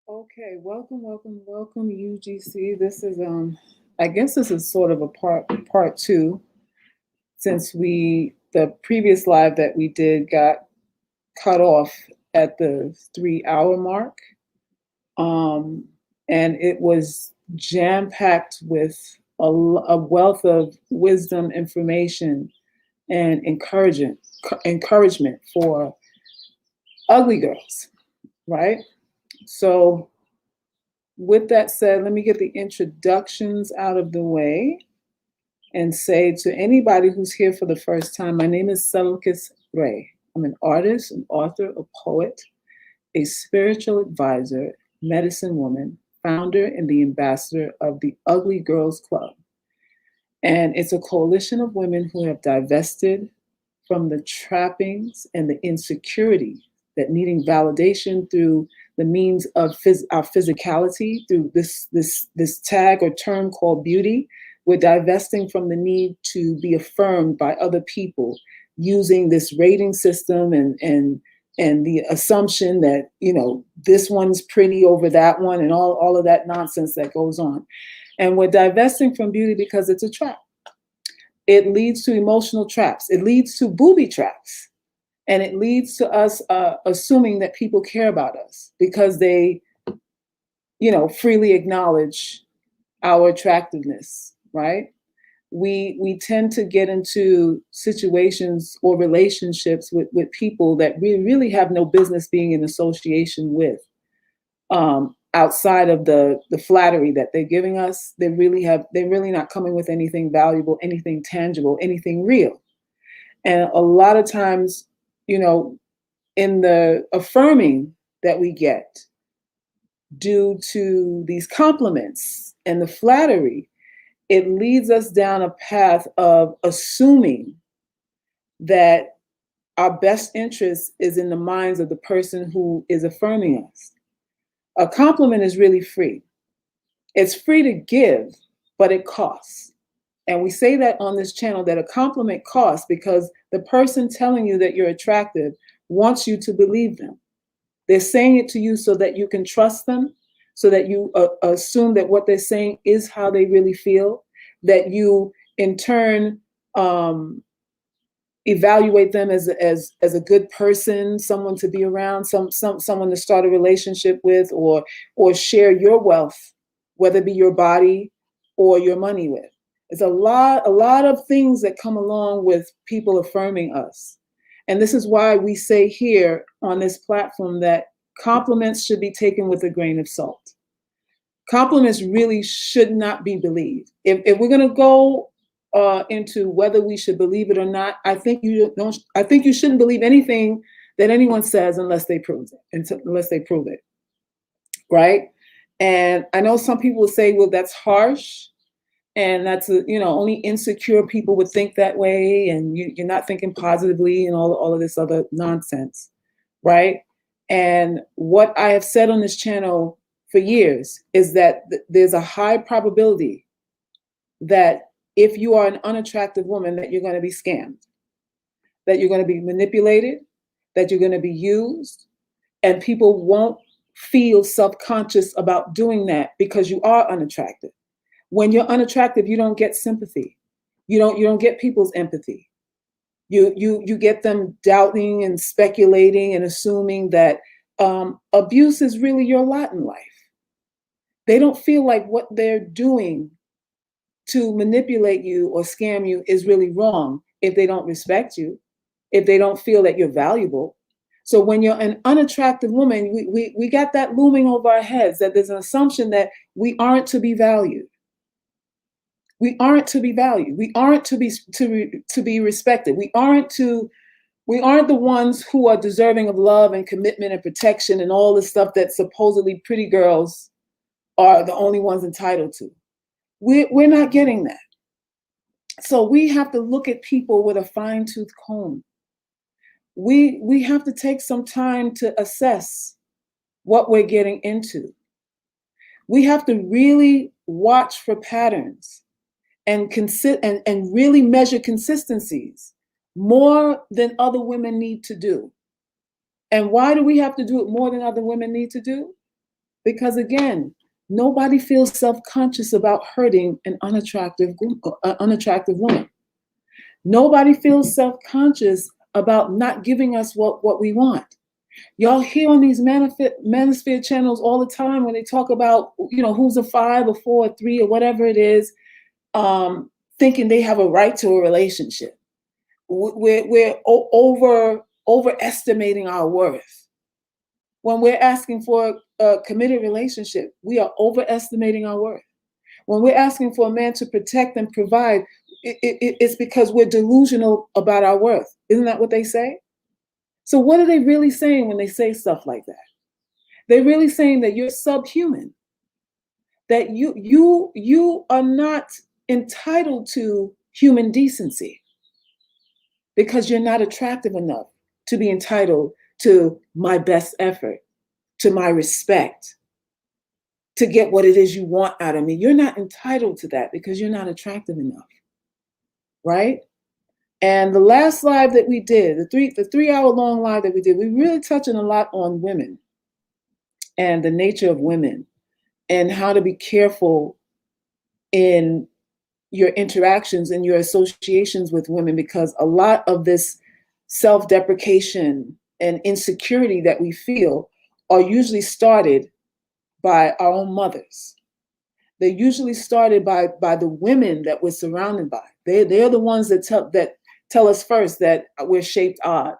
Okay, welcome, UGC. This is I guess this is sort of a part two, since the previous live that we did got cut off at the 3 hour mark. And it was jam-packed with a wealth of wisdom, information, and encouragement for ugly girls, right? So with that said, let me get the introductions out of the way and say to anybody who's here for the first time, my name is SalkisRe. I'm an artist, an author, a poet, a spiritual advisor, medicine woman, founder and the ambassador of the Ugly Girls Club. And it's a coalition of women who have divested from the trappings and the insecurity that needing validation through the means of our physicality, through this tag or term called beauty. We're divesting from the need to be affirmed by other people using this rating system and and the assumption that, this one's pretty over that one, and all of that nonsense that goes on. And we're divesting from beauty because it's a trap. It leads to emotional traps. It leads to booby traps. And it leads to us assuming that people care about us because they, freely acknowledge our attractiveness, right? We tend to get into situations or relationships with people that we really have no business being in association with. Outside of the flattery that they're giving us, they're really not coming with anything valuable, anything tangible, anything real. And a lot of times, in the affirming that we get due to these compliments and the flattery, it leads us down a path of assuming that our best interest is in the minds of the person who is affirming us. A compliment is really free. It's free to give, but it costs. And we say that on this channel, that a compliment costs because the person telling you that you're attractive wants you to believe them. They're saying it to you so that you can trust them, so that you assume that what they're saying is how they really feel, that you in turn evaluate them as a good person, someone to be around, someone to start a relationship with, or share your wealth, whether it be your body or your money with. It's a lot of things that come along with people affirming us. And this is why we say here on this platform that compliments should be taken with a grain of salt. Compliments really should not be believed. If we're going to go into whether we should believe it or not, I think you shouldn't believe anything that anyone says unless they prove it, right? And I know some people will say, well, that's harsh, and that's only insecure people would think that way, and you're not thinking positively, and all of this other nonsense, right? And what I have said on this channel for years is that there's a high probability that if you are an unattractive woman, that you're going to be scammed, that you're going to be manipulated, that you're going to be used, and people won't feel self-conscious about doing that because you are unattractive. When you're unattractive, you don't get sympathy. You don't get people's empathy. You get them doubting and speculating and assuming that abuse is really your lot in life. They don't feel like what they're doing to manipulate you or scam you is really wrong if they don't respect you, if they don't feel that you're valuable. So when you're an unattractive woman, we got that looming over our heads, that there's an assumption that we aren't to be valued. We aren't to be valued. We aren't to be respected. We aren't the ones who are deserving of love and commitment and protection and all the stuff that supposedly pretty girls are the only ones entitled to. We're not getting that. So we have to look at people with a fine-tooth comb. We have to take some time to assess what we're getting into. We have to really watch for patterns and really measure consistencies more than other women need to do. And why do we have to do it more than other women need to do? Because again, nobody feels self-conscious about hurting an unattractive woman. Nobody feels self-conscious about not giving us what we want. Y'all hear on these manosphere channels all the time when they talk about, who's a 5 or 4 or 3 or whatever it is, thinking they have a right to a relationship. We're overestimating our worth. When we're asking for a committed relationship, we are overestimating our worth. When we're asking for a man to protect and provide, it's because we're delusional about our worth. Isn't that what they say? So what are they really saying when they say stuff like that? They're really saying that you're subhuman, that you are not entitled to human decency because you're not attractive enough to be entitled to my best effort, to my respect, to get what it is you want out of me. You're not entitled to that because you're not attractive enough, right? And the last live that we did, the 3 hour long live that we did, we really touching a lot on women and the nature of women and how to be careful in your interactions and your associations with women, because a lot of this self-deprecation and insecurity that we feel are usually started by our own mothers. They're usually started by the women that we're surrounded by. They're the ones that tell us first that we're shaped odd,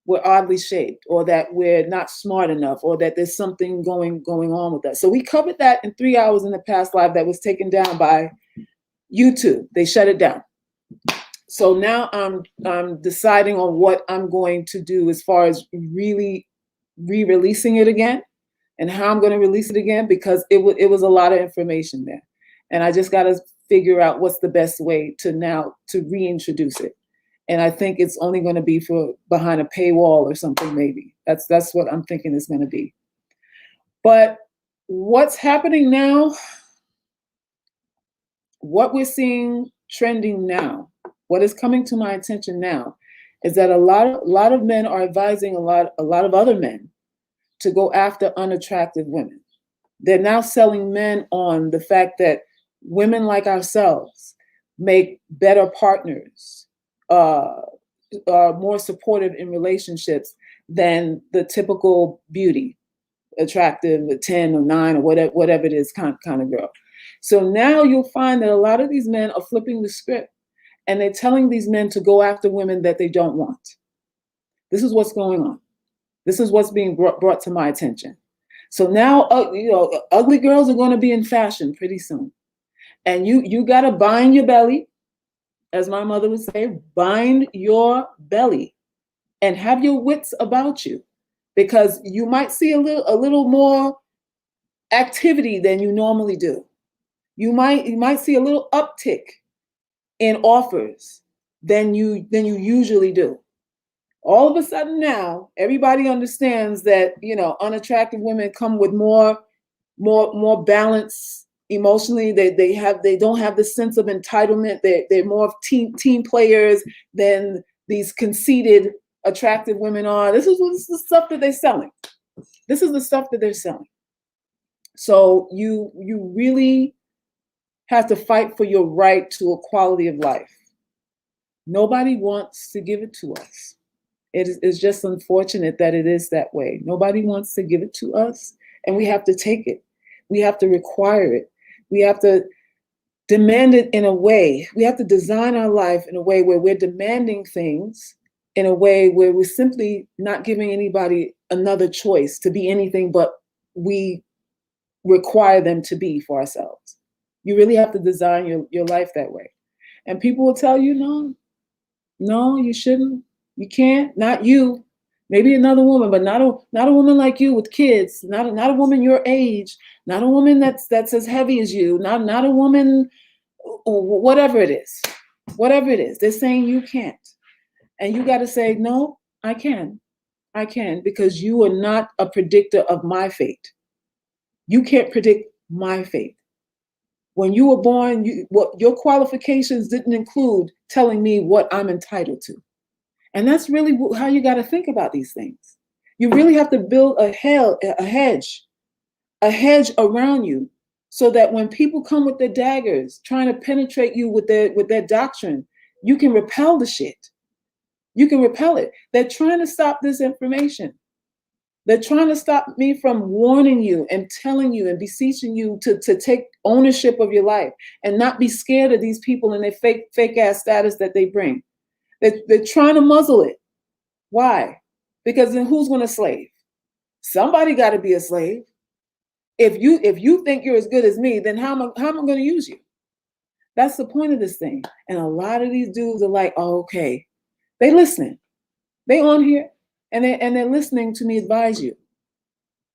we're oddly shaped, or that we're not smart enough, or that there's something going on with us. So we covered that in 3 hours in the past live that was taken down by YouTube. They shut it down. So now I'm deciding on what I'm going to do as far as really re-releasing it again, and how I'm going to release it again, because it was a lot of information there, and I just got to figure out what's the best way to reintroduce it. And I think it's only going to be for behind a paywall or something, maybe. That's what I'm thinking it's going to be. But what's happening now, what we're seeing trending now, what is coming to my attention now, is that a lot of men are advising a lot of other men to go after unattractive women. They're now selling men on the fact that women like ourselves make better partners, are more supportive in relationships than the typical beauty, attractive, a 10 or 9 or whatever it is kind of girl. So now you'll find that a lot of these men are flipping the script, and they're telling these men to go after women that they don't want. This is what's going on. This is what's being brought to my attention. So now, ugly girls are going to be in fashion pretty soon. And you got to bind your belly, as my mother would say, bind your belly and have your wits about you, because you might see a little more activity than you normally do. You might see a little uptick in offers than you usually do. All of a sudden now, everybody understands that, unattractive women come with more balance emotionally. They don't have the sense of entitlement. They're more of team players than these conceited attractive women are. This is the stuff that they're selling. This is the stuff that they're selling. So you really have to fight for your right to a quality of life. Nobody wants to give it to us. It's just unfortunate that it is that way. Nobody wants to give it to us, and we have to take it. We have to require it. We have to demand it in a way. We have to design our life in a way where we're demanding things in a way where we're simply not giving anybody another choice to be anything but we require them to be for ourselves. You really have to design your life that way. And people will tell you, no, you shouldn't. You can't. Not you. Maybe another woman, but not a woman like you with kids. Not a woman your age. Not a woman that's as heavy as you. Not a woman, whatever it is. Whatever it is, they're saying you can't, and you got to say no. I can, because you are not a predictor of my fate. You can't predict my fate. When you were born, your qualifications didn't include telling me what I'm entitled to. And that's really how you got to think about these things. You really have to build a hedge around you, so that when people come with their daggers trying to penetrate you with their doctrine, you can repel the shit. You can repel it. They're trying to stop this information. They're trying to stop me from warning you and telling you and beseeching you to take ownership of your life and not be scared of these people and their fake ass status that they bring. They're trying to muzzle it. Why? Because then who's going to slave? Somebody got to be a slave. If you think you're as good as me, then how am I going to use you? That's the point of this thing. And a lot of these dudes are like, oh, okay. They listening. They on here and they're listening to me advise you.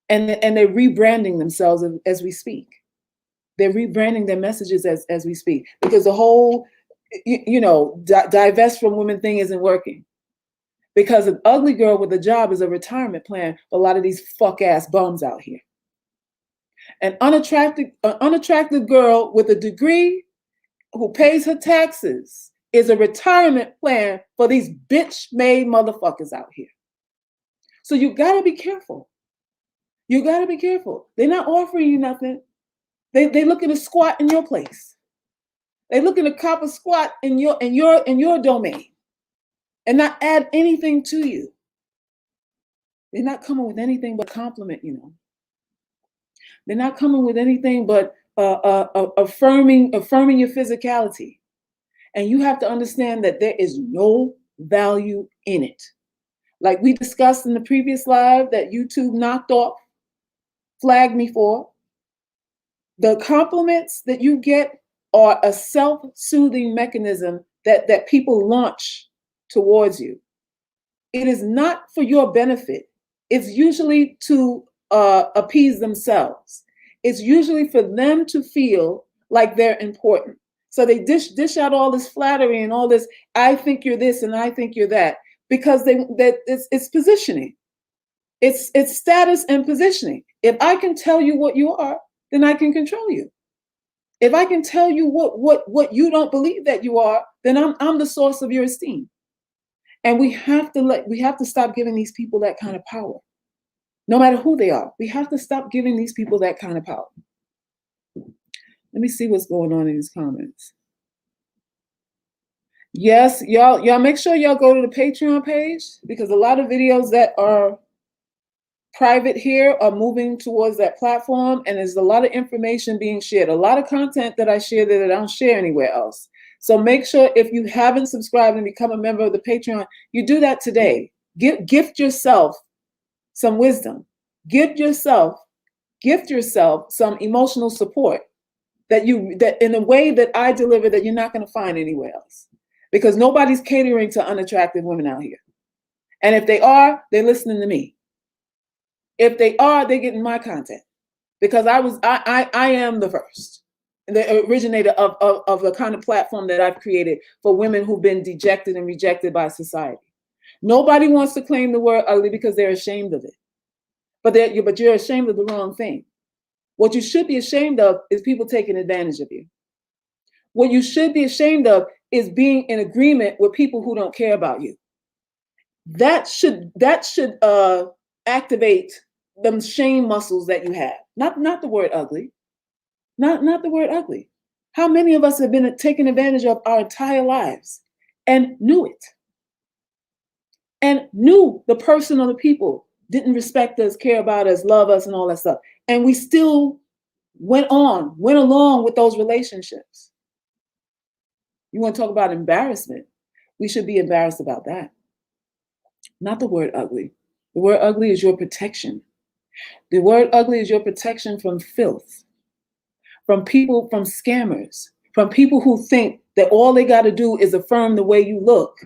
And they're rebranding themselves as we speak. They're rebranding their messages as we speak, because the whole divest from women thing isn't working, because an ugly girl with a job is a retirement plan for a lot of these fuck ass bums out here. An unattractive girl with a degree who pays her taxes is a retirement plan for these bitch-made motherfuckers out here. So you gotta be careful. You gotta be careful. They're not offering you nothing. They looking to squat in your place. They looking to cop a squat in your domain and not add anything to you. They're not coming with anything but compliment, you know. They're not coming with anything but affirming your physicality. And you have to understand that there is no value in it. Like we discussed in the previous live that YouTube knocked off, flagged me for. The compliments that you get are a self-soothing mechanism that people launch towards you. It is not for your benefit. It's usually to appease themselves. It's usually for them to feel like they're important. So they dish out all this flattery and all this, I think you're this and I think you're that, because it's positioning. It's status and positioning. If I can tell you what you are, then I can control you. If I can tell you what you don't believe that you are, then I'm the source of your esteem. And we have to stop giving these people that kind of power. No matter who they are, we have to stop giving these people that kind of power. Let me see what's going on in these comments. Yes, y'all make sure y'all go to the Patreon page, because a lot of videos that are private here are moving towards that platform, and there's a lot of information being shared, a lot of content that I share that I don't share anywhere else. So make sure, if you haven't subscribed and become a member of the Patreon, you do that today. Gift yourself some wisdom. Gift yourself some emotional support that in a way that I deliver that you're not going to find anywhere else, because nobody's catering to unattractive women out here. And if they are, they're listening to me. If they are, they're getting my content, because I am the first, the originator of the kind of platform that I've created for women who've been dejected and rejected by society. Nobody wants to claim the word ugly because they're ashamed of it. But you're ashamed of the wrong thing. What you should be ashamed of is people taking advantage of you. What you should be ashamed of is being in agreement with people who don't care about you. That should activate them shame muscles that you have. Not the word ugly. Not the word ugly. How many of us have been taken advantage of our entire lives and knew it? And knew the person or the people didn't respect us, care about us, love us, and all that stuff. And we still went along with those relationships. You want to talk about embarrassment? We should be embarrassed about that. Not the word ugly. The word ugly is your protection. The word ugly is your protection from filth, from people, from scammers, from people who think that all they got to do is affirm the way you look.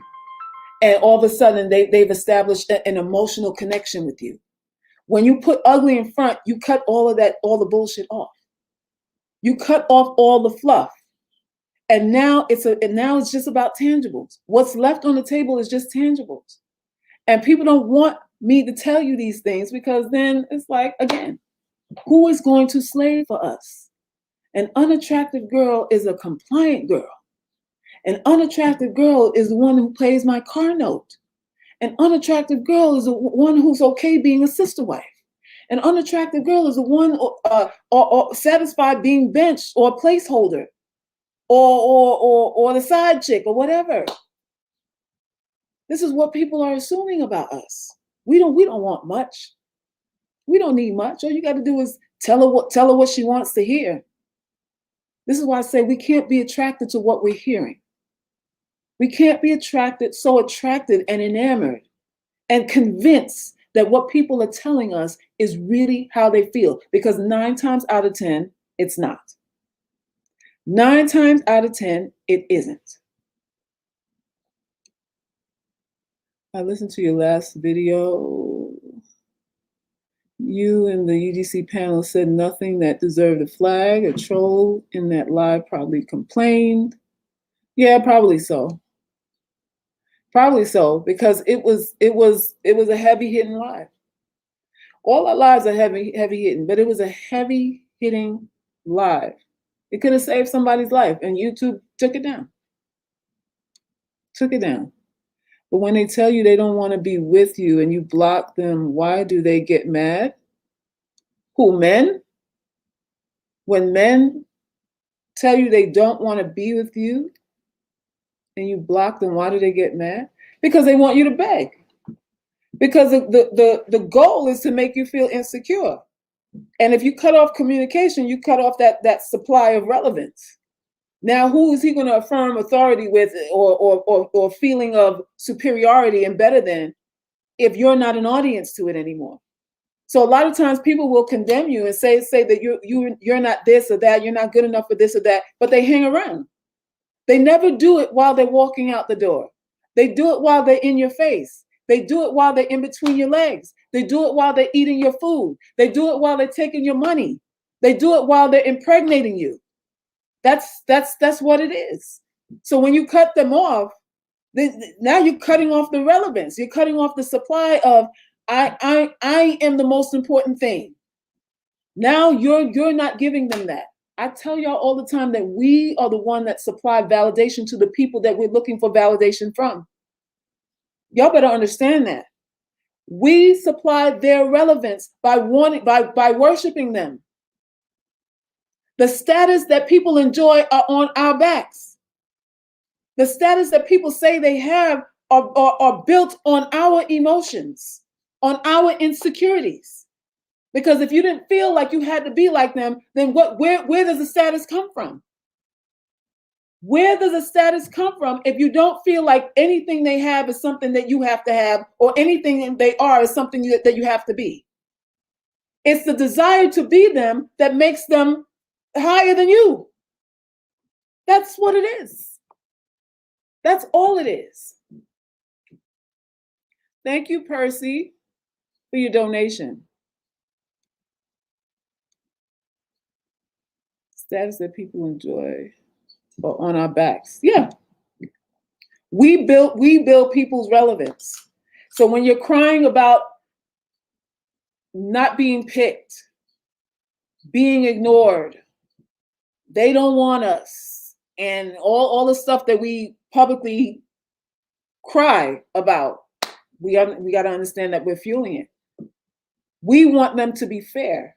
And all of a sudden they've established an emotional connection with you. When you put ugly in front, you cut all the bullshit off. You cut off all the fluff. And now it's just about tangibles. What's left on the table is just tangibles. And people don't want me to tell you these things, because then it's like, again, who is going to slave for us? An unattractive girl is a compliant girl. An unattractive girl is the one who pays my car note. An unattractive girl is the one who's okay being a sister wife. An unattractive girl is the one or satisfied being benched or a placeholder or the side chick or whatever. This is what people are assuming about us. We don't want much. We don't need much. All you got to do is tell her what she wants to hear. This is why I say we can't be attracted to what we're hearing. We can't be so attracted and enamored and convinced that what people are telling us is really how they feel, because 9 times out of 10, it's not. 9 times out of 10, it isn't. I listened to your last video. You and the UGC panel said nothing that deserved a flag. A troll in that live probably complained. Yeah, probably so. Probably so, because it was a heavy hitting live. All our lives are heavy hitting, but it was a heavy hitting live. It could have saved somebody's life, and YouTube took it down. Took it down. But when they tell you they don't want to be with you and you block them, why do they get mad? Who, men? When men tell you they don't want to be with you and you block them, why do they get mad? Because they want you to beg. Because the goal is to make you feel insecure. And if you cut off communication, you cut off that supply of relevance. Now, who is he going to affirm authority with or feeling of superiority and better than if you're not an audience to it anymore? So a lot of times people will condemn you and say that you're not this or that, you're not good enough for this or that, but they hang around. They never do it while they're walking out the door. They do it while they're in your face. They do it while they're in between your legs. They do it while they're eating your food. They do it while they're taking your money. They do it while they're impregnating you. That's what it is. So when you cut them off, now you're cutting off the relevance. You're cutting off the supply of I am the most important thing. Now you're not giving them that. I tell y'all all the time that we are the one that supply validation to the people that we're looking for validation from. Y'all better understand that. We supply their relevance by worshiping them. The status that people enjoy are on our backs. The status that people say they have are built on our emotions, on our insecurities. Because if you didn't feel like you had to be like them, then where does the status come from? Where does the status come from if you don't feel like anything they have is something that you have to have, or anything they are is something that you have to be? It's the desire to be them that makes them higher than you. That's what it is. That's all it is. Thank you, Percy, for your donation. Status that people enjoy or on our backs. Yeah. We build people's relevance. So when you're crying about not being picked, being ignored, they don't want us, and all the stuff that we publicly cry about, we got to understand that we're fueling it. We want them to be fair.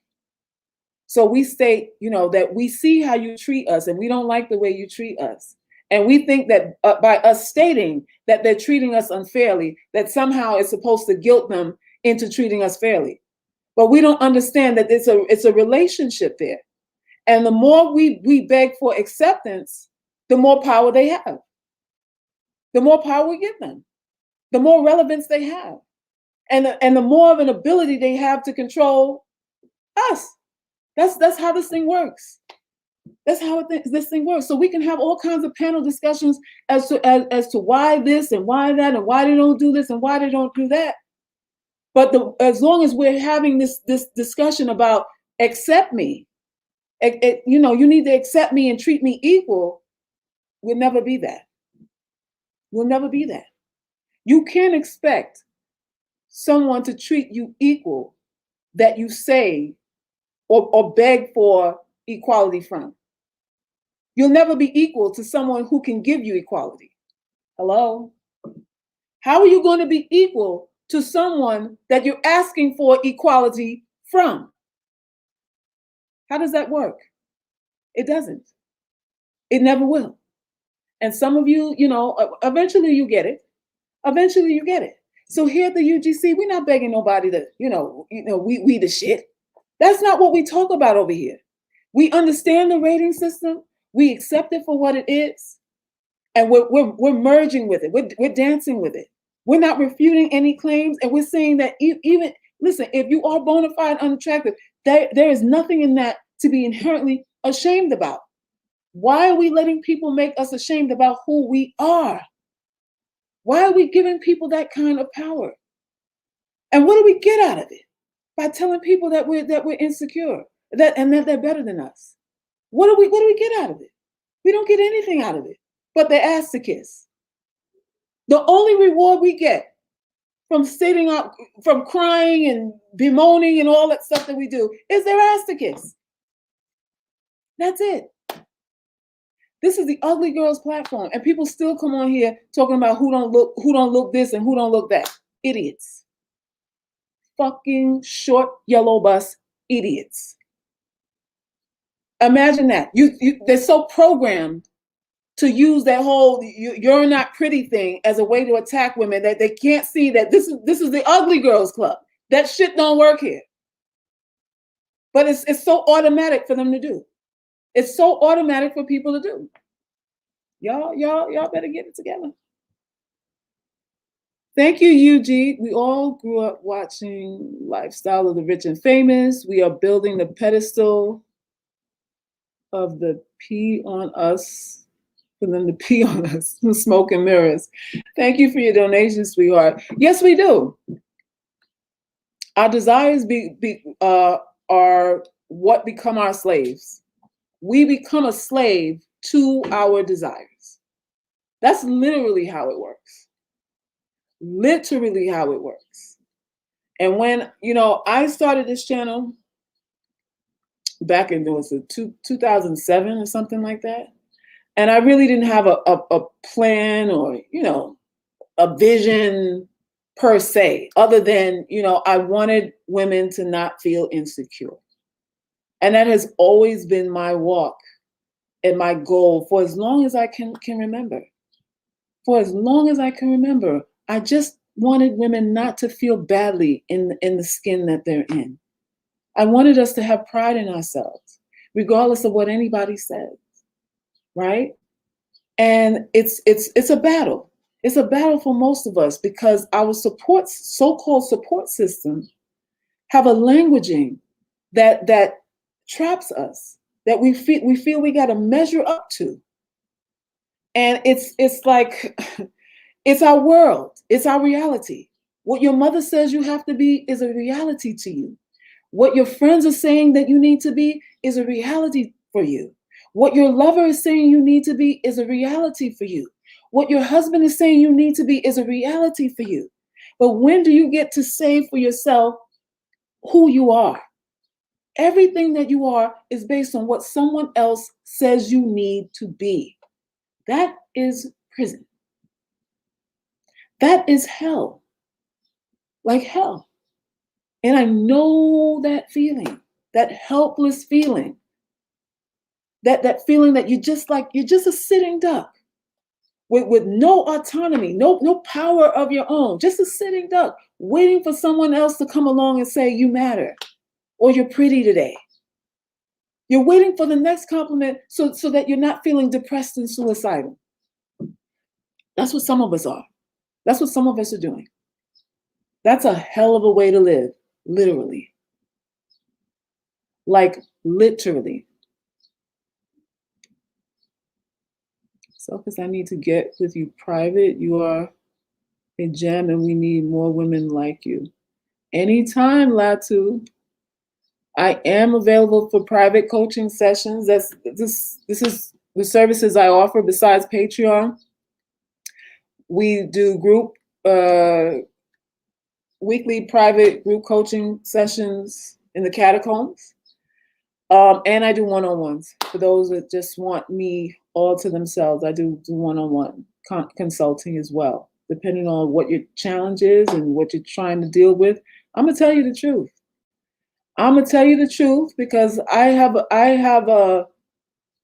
So we state, that we see how you treat us and we don't like the way you treat us. And we think that by us stating that they're treating us unfairly, that somehow it's supposed to guilt them into treating us fairly. But we don't understand that it's a relationship there. And the more we beg for acceptance, the more power they have. The more power we give them, the more relevance they have. And the more of an ability they have to control us. That's how this thing works. That's how this thing works. So we can have all kinds of panel discussions as to why this and why that and why they don't do this and why they don't do that. But as long as we're having this discussion about accept me, you need to accept me and treat me equal, we'll never be that. We'll never be that. You can't expect someone to treat you equal that you say or beg for equality from. You'll never be equal to someone who can give you equality. Hello? How are you going to be equal to someone that you're asking for equality from? How does that work? It doesn't. It never will. And some of you, eventually you get it. Eventually you get it. So here at the UGC, we're not begging nobody to, we the shit. That's not what we talk about over here. We understand the rating system. We accept it for what it is. And we're merging with it. We're dancing with it. We're not refuting any claims. And we're saying that even, listen, if you are bona fide unattractive, there is nothing in that to be inherently ashamed about. Why are we letting people make us ashamed about who we are? Why are we giving people that kind of power? And what do we get out of it? By telling people that we're insecure, that they're better than us. What do we get out of it? We don't get anything out of it, but their ass to kiss. The only reward we get from sitting up, from crying and bemoaning and all that stuff that we do is their ass to kiss. That's it. This is the ugly girls platform, and people still come on here talking about who don't look this and who don't look that. Idiots. Fucking short yellow bus idiots. Imagine that. They're so programmed to use that whole "you're not pretty" thing as a way to attack women that they can't see that this is the ugly girls club. That shit don't work here. But it's so automatic for them to do. It's so automatic for people to do. Y'all better get it together. Thank you, UG. We all grew up watching Lifestyle of the Rich and Famous. We are building the pedestal of the pee on us, for them to pee on us, smoke and mirrors. Thank you for your donation, sweetheart. Yes, we do. Our desires are what become our slaves. We become a slave to our desires. That's literally how it works. Literally how it works. And when, I started this channel back in, 2007 or something like that. And I really didn't have a plan or, a vision per se, other than, I wanted women to not feel insecure. And that has always been my walk and my goal for as long as I can remember. For as long as I can remember, I just wanted women not to feel badly in the skin that they're in. I wanted us to have pride in ourselves, regardless of what anybody says, right? And it's a battle. It's a battle for most of us because our so-called support system have a languaging that traps us, that we feel we got to measure up to. And it's like, it's our world. It's our reality. What your mother says you have to be is a reality to you. What your friends are saying that you need to be is a reality for you. What your lover is saying you need to be is a reality for you. What your husband is saying you need to be is a reality for you. But when do you get to say for yourself who you are? Everything that you are is based on what someone else says you need to be. That is prison. That is hell. Like hell. And I know that feeling, that helpless feeling, that feeling that you're just a sitting duck with no autonomy, no power of your own, just a sitting duck waiting for someone else to come along and say you matter or you're pretty today. You're waiting for the next compliment so that you're not feeling depressed and suicidal. That's what some of us are. That's what some of us are doing. That's a hell of a way to live, literally. Like literally. So, because I need to get with you private, you are a gem and we need more women like you. Anytime, Latu. I am available for private coaching sessions. This is the services I offer besides Patreon. We do group weekly private group coaching sessions in the catacombs. And I do one-on-ones for those that just want me all to themselves. I do one-on-one consulting as well, depending on what your challenge is and what you're trying to deal with. I'm gonna tell you the truth. I'm gonna tell you the truth because I'm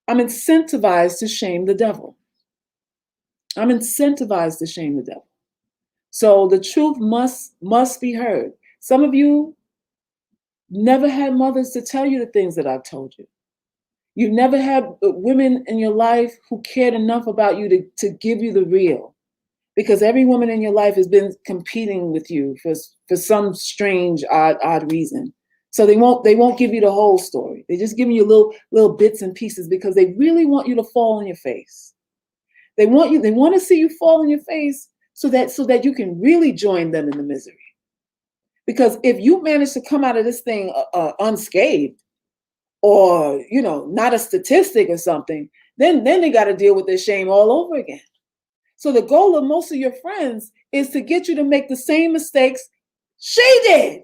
incentivized to shame the devil. I'm incentivized to shame the devil. So the truth must be heard. Some of you never had mothers to tell you the things that I've told you. You've never had women in your life who cared enough about you to give you the real. Because every woman in your life has been competing with you for some strange, odd reason. So they won't give you the whole story. They just give you little bits and pieces because they really want you to fall on your face. They want to see you fall on your face so that you can really join them in the misery. Because if you manage to come out of this thing unscathed, or not a statistic or something, then they got to deal with this shame all over again. So the goal of most of your friends is to get you to make the same mistakes she did.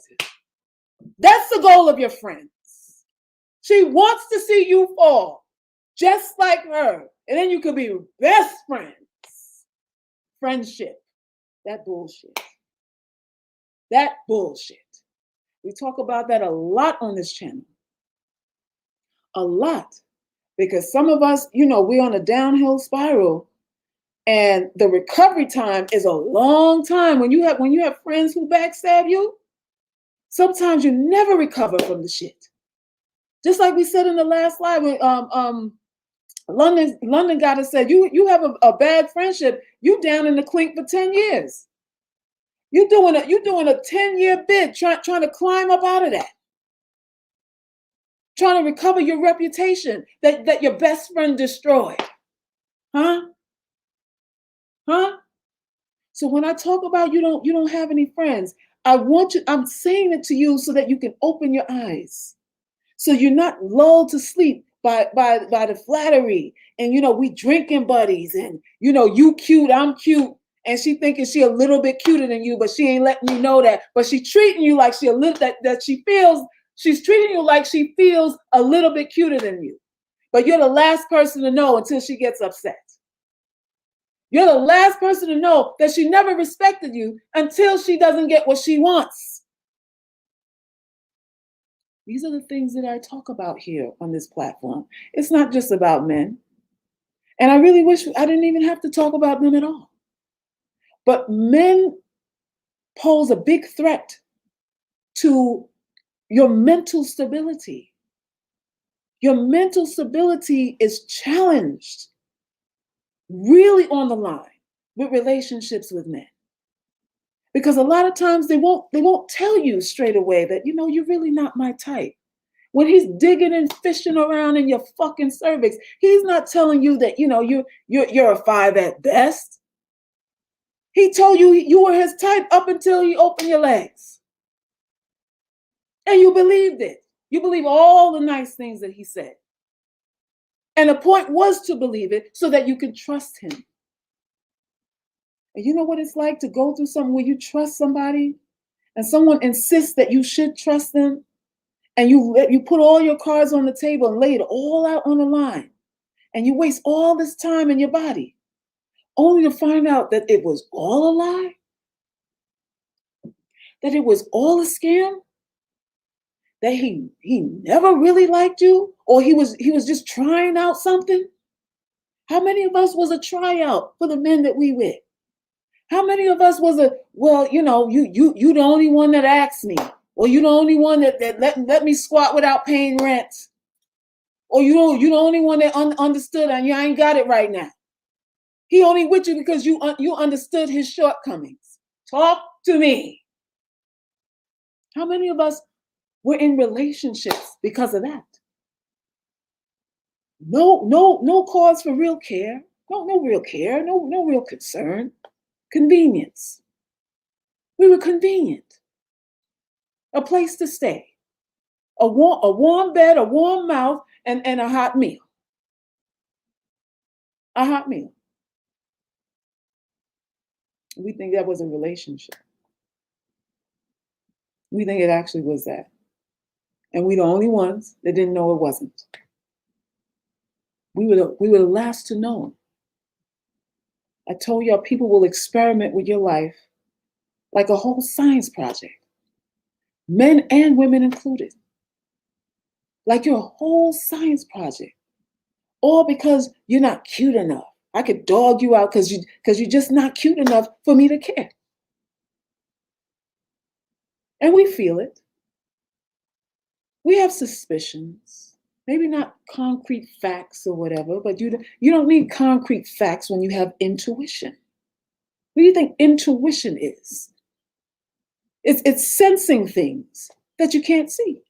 That's the goal of your friends. She wants to see you fall. just like her. And then you could be best friends. Friendship. That bullshit. That bullshit. We talk about that a lot on this channel. A lot. Because some of us, we're on a downhill spiral, and the recovery time is a long time. When you have friends who backstab you, sometimes you never recover from the shit. Just like we said in the last slide, when London got to said, you have a bad friendship, you down in the clink for 10 years. You're doing a 10-year bid trying to climb up out of that. Trying to recover your reputation that your best friend destroyed. Huh? So when I talk about you don't have any friends, I'm saying it to you so that you can open your eyes. So you're not lulled to sleep by the flattery and we drinking buddies and you cute, I'm cute, and she thinking she a little bit cuter than you, but she ain't letting you know that. But she treating you like she's treating you like she feels a little bit cuter than you. But you're the last person to know until she gets upset. You're the last person to know that she never respected you until she doesn't get what she wants. These are the things that I talk about here on this platform. It's not just about men. And I really wish I didn't even have to talk about them at all. But men pose a big threat to your mental stability. Your mental stability is challenged, really on the line with relationships with men. Because a lot of times they won't tell you straight away that, you're really not my type. When he's digging and fishing around in your fucking cervix, he's not telling you that, you're a 5 at best. He told you you were his type up until you opened your legs. And you believed it. You believe all the nice things that he said. And the point was to believe it so that you can trust him. And you know what it's like to go through something where you trust somebody and someone insists that you should trust them, and you put all your cards on the table and lay it all out on the line, and you waste all this time in your body only to find out that it was all a lie, that it was all a scam, that he never really liked you, or he was just trying out something. How many of us was a tryout for the men that we with? How many of us was you the only one that asked me, or you the only one that let me squat without paying rent, or you the only one that understood and I ain't got it right now. He only with you because you understood his shortcomings. Talk to me. How many of us were in relationships because of that? No cause for real care. No real care. No real concern. Convenience. We were convenient. A place to stay. A warm bed, a warm mouth, and a hot meal. A hot meal. We think that was a relationship. We think it actually was that. And we the only ones that didn't know it wasn't. We were the last to know. I told y'all people will experiment with your life like a whole science project. Men and women included. Like you're a whole science project. All because you're not cute enough. I could dog you out because you're just not cute enough for me to care. And we feel it. We have suspicions. Maybe not concrete facts or whatever, but you don't need concrete facts when you have intuition. What do you think intuition is? It's sensing things that you can't see.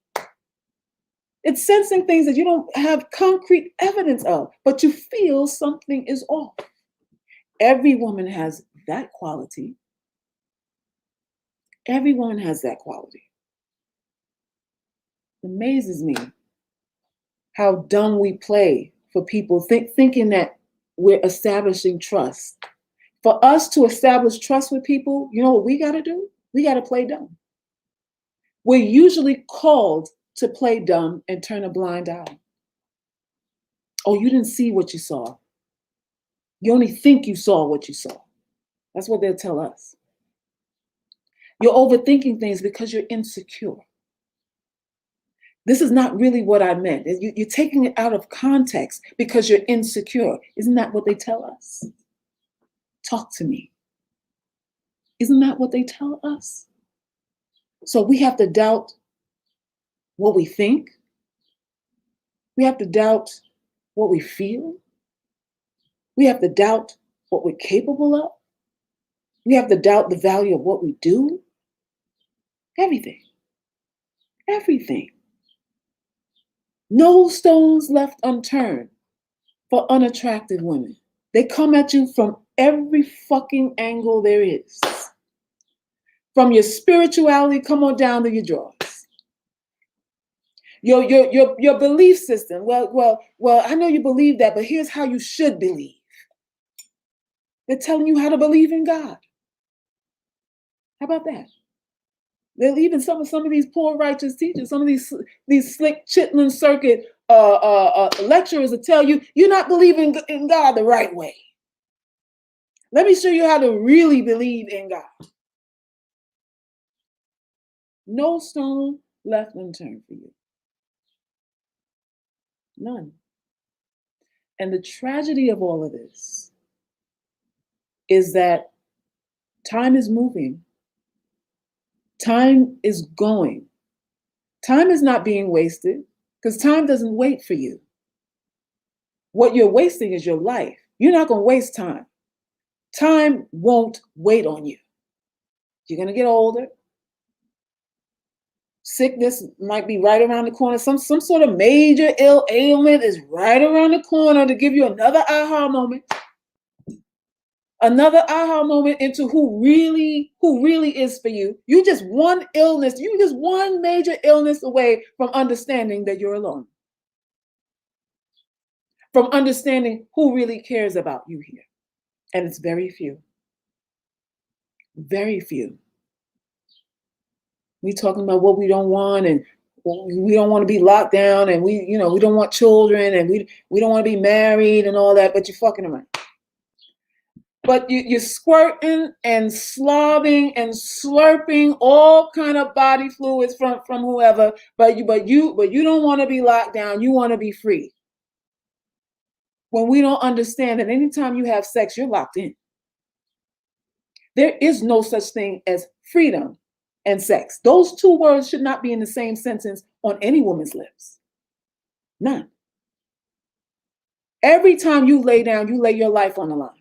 It's sensing things that you don't have concrete evidence of, but you feel something is off. Every woman has that quality. Every woman has that quality. It amazes me how dumb we play for people thinking that we're establishing trust. For us to establish trust with people, you know what we got to do? We got to play dumb. We're usually called to play dumb and turn a blind eye. Oh, you didn't see what you saw. You only think you saw what you saw. That's what they'll tell us. You're overthinking things because you're insecure. This is not really what I meant. You're taking it out of context because you're insecure. Isn't that what they tell us? Talk to me. Isn't that what they tell us? So we have to doubt what we think. We have to doubt what we feel. We have to doubt what we're capable of. We have to doubt the value of what we do. Everything. Everything. No stones left unturned for unattractive women. They come at you from every fucking angle there is. From your spirituality, come on down to your drawers. Your belief system. Well, I know you believe that, but here's how you should believe. They're telling you how to believe in God. How about that? They're leaving some of these poor righteous teachers, some of these slick Chitlin circuit lecturers to tell you you're not believing in God the right way. Let me show you how to really believe in God. No stone left unturned for you. None. And the tragedy of all of this is that time is moving. Time is going. Time is not being wasted because time doesn't wait for you. What you're wasting is your life. You're not going to waste time. Time won't wait on you. You're going to get older. Sickness might be right around the corner. Some sort of major ailment is right around the corner to give you another aha moment. Another aha moment into who really is for you. You just one illness, you just one major illness away from understanding that you're alone. From understanding who really cares about you here. And it's very few. Very few. We talking about what we don't want, and we don't want to be locked down, and we don't want children, and we don't want to be married and all that, but you're fucking around. But you're squirting and slobbing and slurping all kind of body fluids from whoever, but you don't want to be locked down. You want to be free. When we don't understand that anytime you have sex, you're locked in. There is no such thing as freedom and sex. Those two words should not be in the same sentence on any woman's lips. None. Every time you lay down, you lay your life on the line.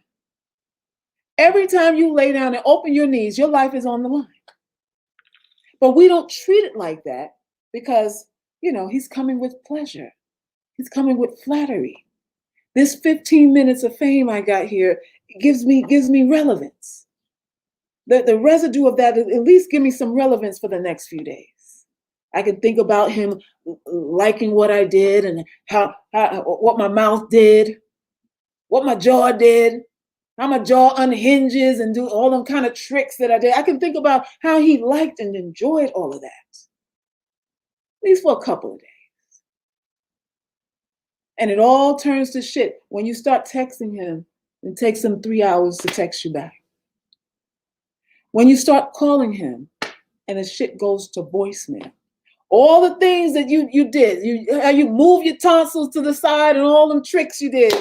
Every time you lay down and open your knees, your life is on the line. But we don't treat it like that because, he's coming with pleasure. He's coming with flattery. This 15 minutes of fame I got here gives me relevance. The residue of that, at least give me some relevance for the next few days. I can think about him liking what I did and how what my mouth did, what my jaw did, how my jaw unhinges and do all them kind of tricks that I did. I can think about how he liked and enjoyed all of that, at least for a couple of days. And it all turns to shit when you start texting him. It takes him 3 hours to text you back. When you start calling him and the shit goes to voicemail. All the things that you did, how you move your tonsils to the side and all them tricks you did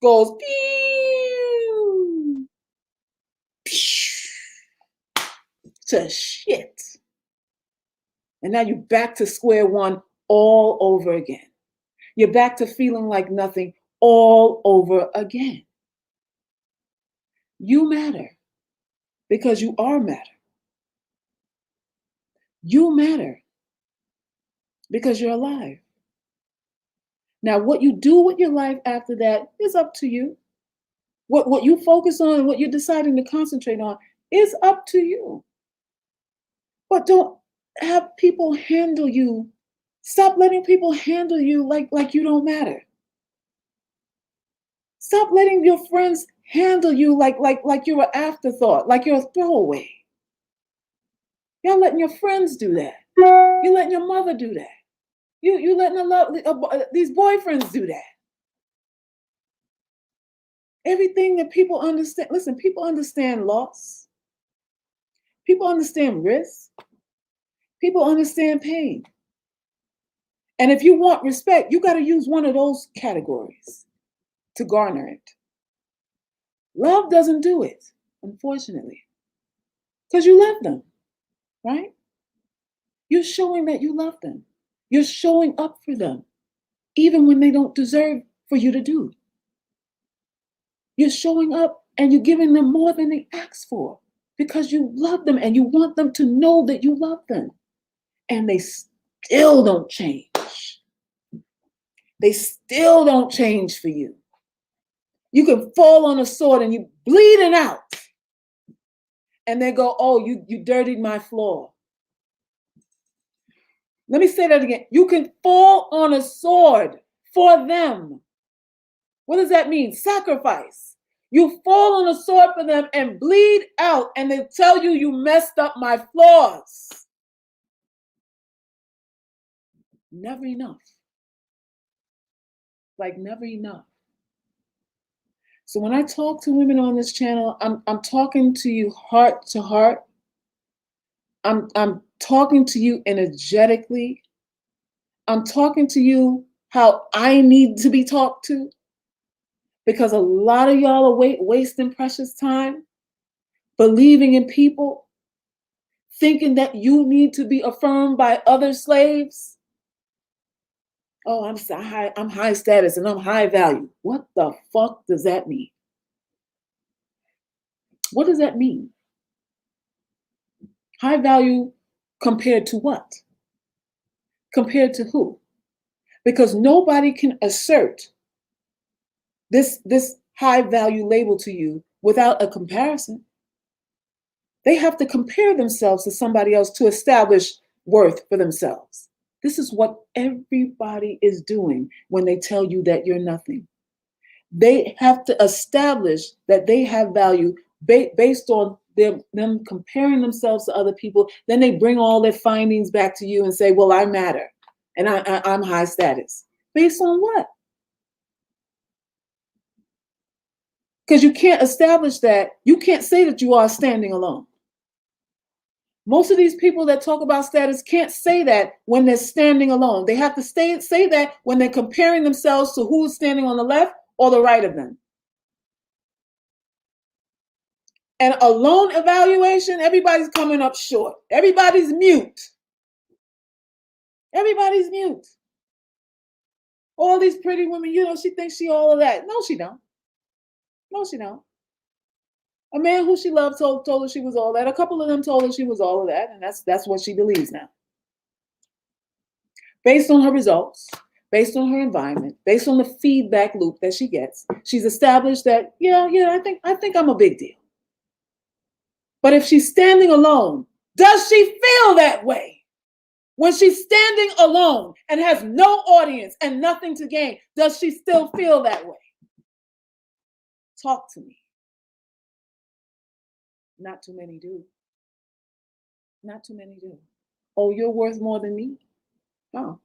goes pew, to shit. And now you're back to square one all over again. You're back to feeling like nothing all over again. You matter because you are matter. You matter because you're alive. Now, what you do with your life after that is up to you. What you focus on and what you're deciding to concentrate on is up to you. But don't have people handle you. Stop letting people handle you like you don't matter. Stop letting your friends handle you like you're an afterthought, like you're a throwaway. You're letting your friends do that. You're letting your mother do that. You letting these boyfriends do that. Everything that people understand. Listen, people understand loss. People understand risk. People understand pain. And if you want respect, you got to use one of those categories to garner it. Love doesn't do it, unfortunately, because you love them, right? You're showing that you love them. You're showing up for them, even when they don't deserve for you to do. You're showing up and you're giving them more than they ask for because you love them and you want them to know that you love them. And they still don't change. They still don't change for you. You can fall on a sword and you bleeding out. And they go, oh, you dirtied my floor. Let me say that again. You can fall on a sword for them. What does that mean? Sacrifice. You fall on a sword for them and bleed out, and they tell you you messed up my floors. Never enough. Like never enough. So when I talk to women on this channel, I'm talking to you heart to heart. I'm talking to you energetically. I'm talking to you how I need to be talked to. Because a lot of y'all are wasting precious time believing in people, thinking that you need to be affirmed by other slaves. Oh, I'm high status and I'm high value. What the fuck does that mean? What does that mean? High value compared to what? Compared to who? Because nobody can assert this high value label to you without a comparison. They have to compare themselves to somebody else to establish worth for themselves. This is what everybody is doing when they tell you that you're nothing. They have to establish that they have value based on them comparing themselves to other people. Then they bring all their findings back to you and say, well, I matter and I'm high status. Based on what? Because you can't establish that. You can't say that you are standing alone. Most of these people that talk about status can't say that when they're standing alone. They have to say that when they're comparing themselves to who's standing on the left or the right of them. And alone evaluation, everybody's coming up short. Everybody's mute. Everybody's mute. All these pretty women, she thinks she all of that. No, she don't. No, she don't. A man who she loved told her she was all that. A couple of them told her she was all of that, and that's what she believes now. Based on her results, based on her environment, based on the feedback loop that she gets, she's established that, I think I'm a big deal. But if she's standing alone, does she feel that way? When she's standing alone and has no audience and nothing to gain, does she still feel that way? Talk to me. Not too many do. Not too many do. Oh, you're worth more than me? Oh.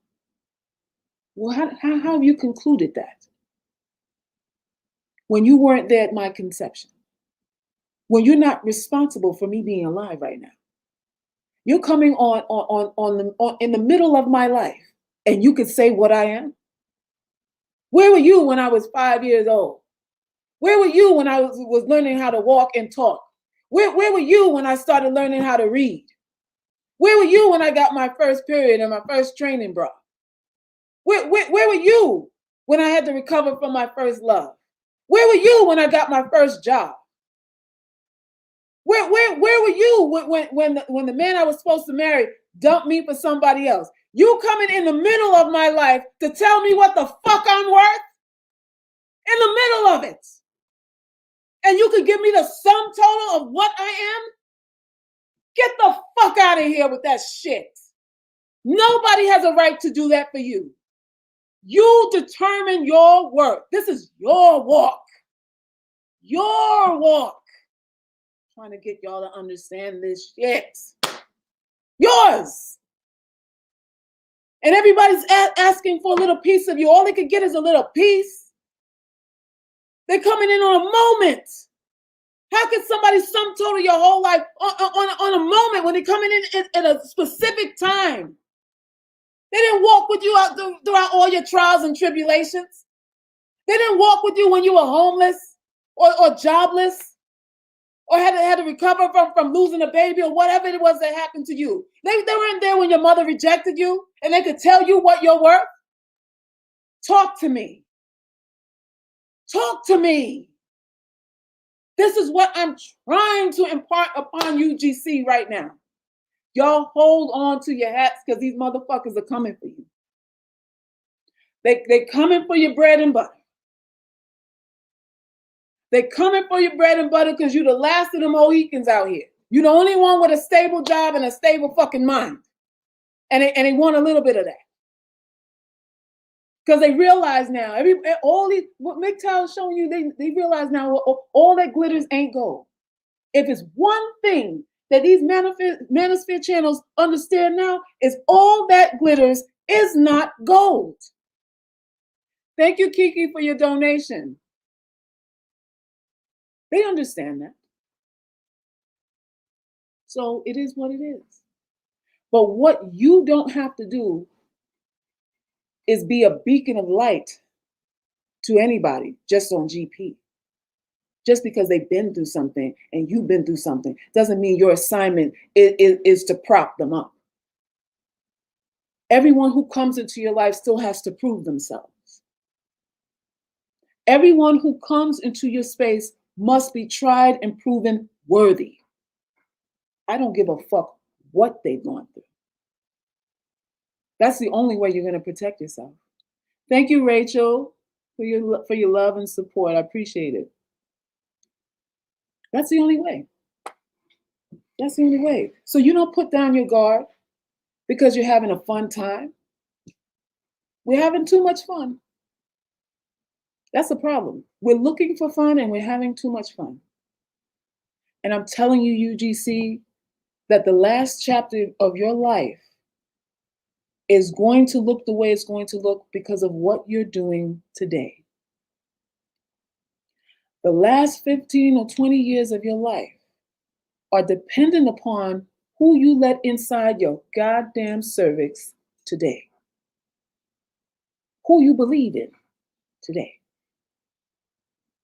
Well, how have you concluded that? When you weren't there at my conception. When you're not responsible for me being alive right now. You're coming in the middle of my life and you could say what I am. Where were you when I was 5 years old? Where were you when I was learning how to walk and talk? Where were you when I started learning how to read? Where were you when I got my first period and my first training bra? Where were you when I had to recover from my first love? Where were you when I got my first job? Where were you when the man I was supposed to marry dumped me for somebody else? You coming in the middle of my life to tell me what the fuck I'm worth? In the middle of it. And you could give me the sum total of what I am? Get the fuck out of here with that shit. Nobody has a right to do that for you. You determine your worth. This is your walk. Your walk. I'm trying to get y'all to understand this shit. Yours. And everybody's asking for a little piece of you. All they could get is a little piece. They're coming in on a moment. How can somebody sum total your whole life on a moment when they're coming in at a specific time? They didn't walk with you out throughout all your trials and tribulations. They didn't walk with you when you were homeless or jobless or had to recover from losing a baby or whatever it was that happened to you. They weren't there when your mother rejected you and they could tell you what you're worth. Talk to me. Talk to me. This is what I'm trying to impart upon UGC right now. Y'all hold on to your hats because these motherfuckers are coming for you. They coming for your bread and butter. They coming for your bread and butter because you're the last of the Mohicans out here. You're the only one with a stable job and a stable fucking mind. And they want a little bit of that. Because they realize now, what MGTOW is showing you, they realize now all that glitters ain't gold. If it's one thing that these manosphere channels understand now, is all that glitters is not gold. Thank you, Kiki, for your donation. They understand that. So it is what it is. But what you don't have to do is be a beacon of light to anybody just on GP. Just because they've been through something and you've been through something doesn't mean your assignment is to prop them up. Everyone who comes into your life still has to prove themselves. Everyone who comes into your space must be tried and proven worthy. I don't give a fuck what they've gone through. That's the only way you're going to protect yourself. Thank you, Rachel, for your love and support. I appreciate it. That's the only way. That's the only way. So you don't put down your guard because you're having a fun time. We're having too much fun. That's the problem. We're looking for fun and we're having too much fun. And I'm telling you, UGC, that the last chapter of your life is going to look the way it's going to look because of what you're doing today. The last 15 or 20 years of your life are dependent upon who you let inside your goddamn cervix today. Who you believe in today.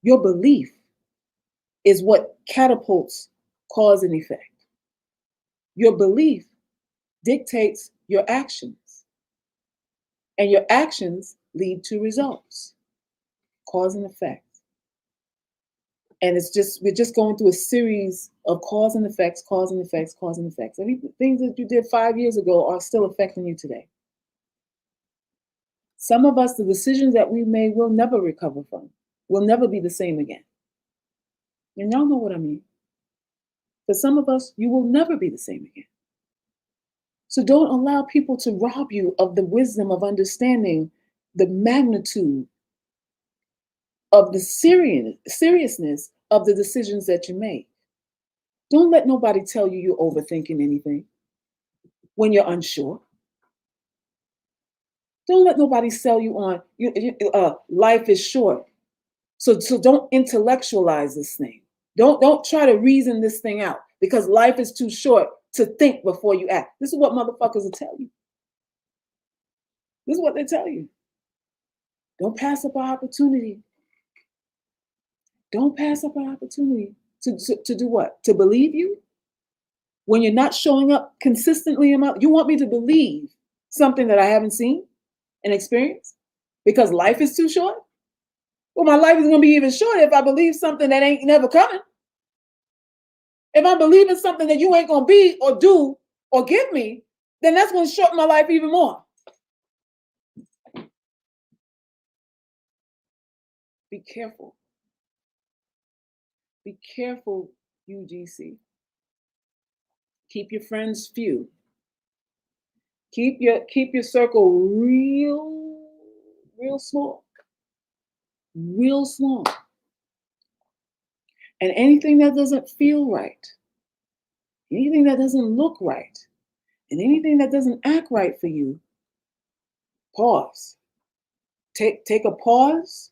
Your belief is what catapults cause and effect. Your belief dictates your actions. And your actions lead to results, cause and effect. And we're just going through a series of cause and effects, cause and effects, cause and effects. Things that you did 5 years ago are still affecting you today. Some of us, the decisions that we made, will never recover from. We'll never be the same again. And y'all know what I mean. For some of us, you will never be the same again. So don't allow people to rob you of the wisdom of understanding the magnitude of the seriousness of the decisions that you make. Don't let nobody tell you you're overthinking anything when you're unsure. Don't let nobody sell you on life is short. So don't intellectualize this thing. Don't try to reason this thing out because life is too short to think before you act. This is what motherfuckers will tell you. This is what they tell you. Don't pass up an opportunity. Don't pass up an opportunity to do what? To believe you? When you're not showing up consistently in my, you want me to believe something that I haven't seen and experienced because life is too short? Well, my life is going to be even shorter if I believe something that ain't never coming. If I believe in something that you ain't going to be or do or give me, then that's going to shorten my life even more. Be careful. Be careful, UGC. Keep your friends few. Keep your circle real small. Real small. And anything that doesn't feel right, anything that doesn't look right, and anything that doesn't act right for you, pause. Take a pause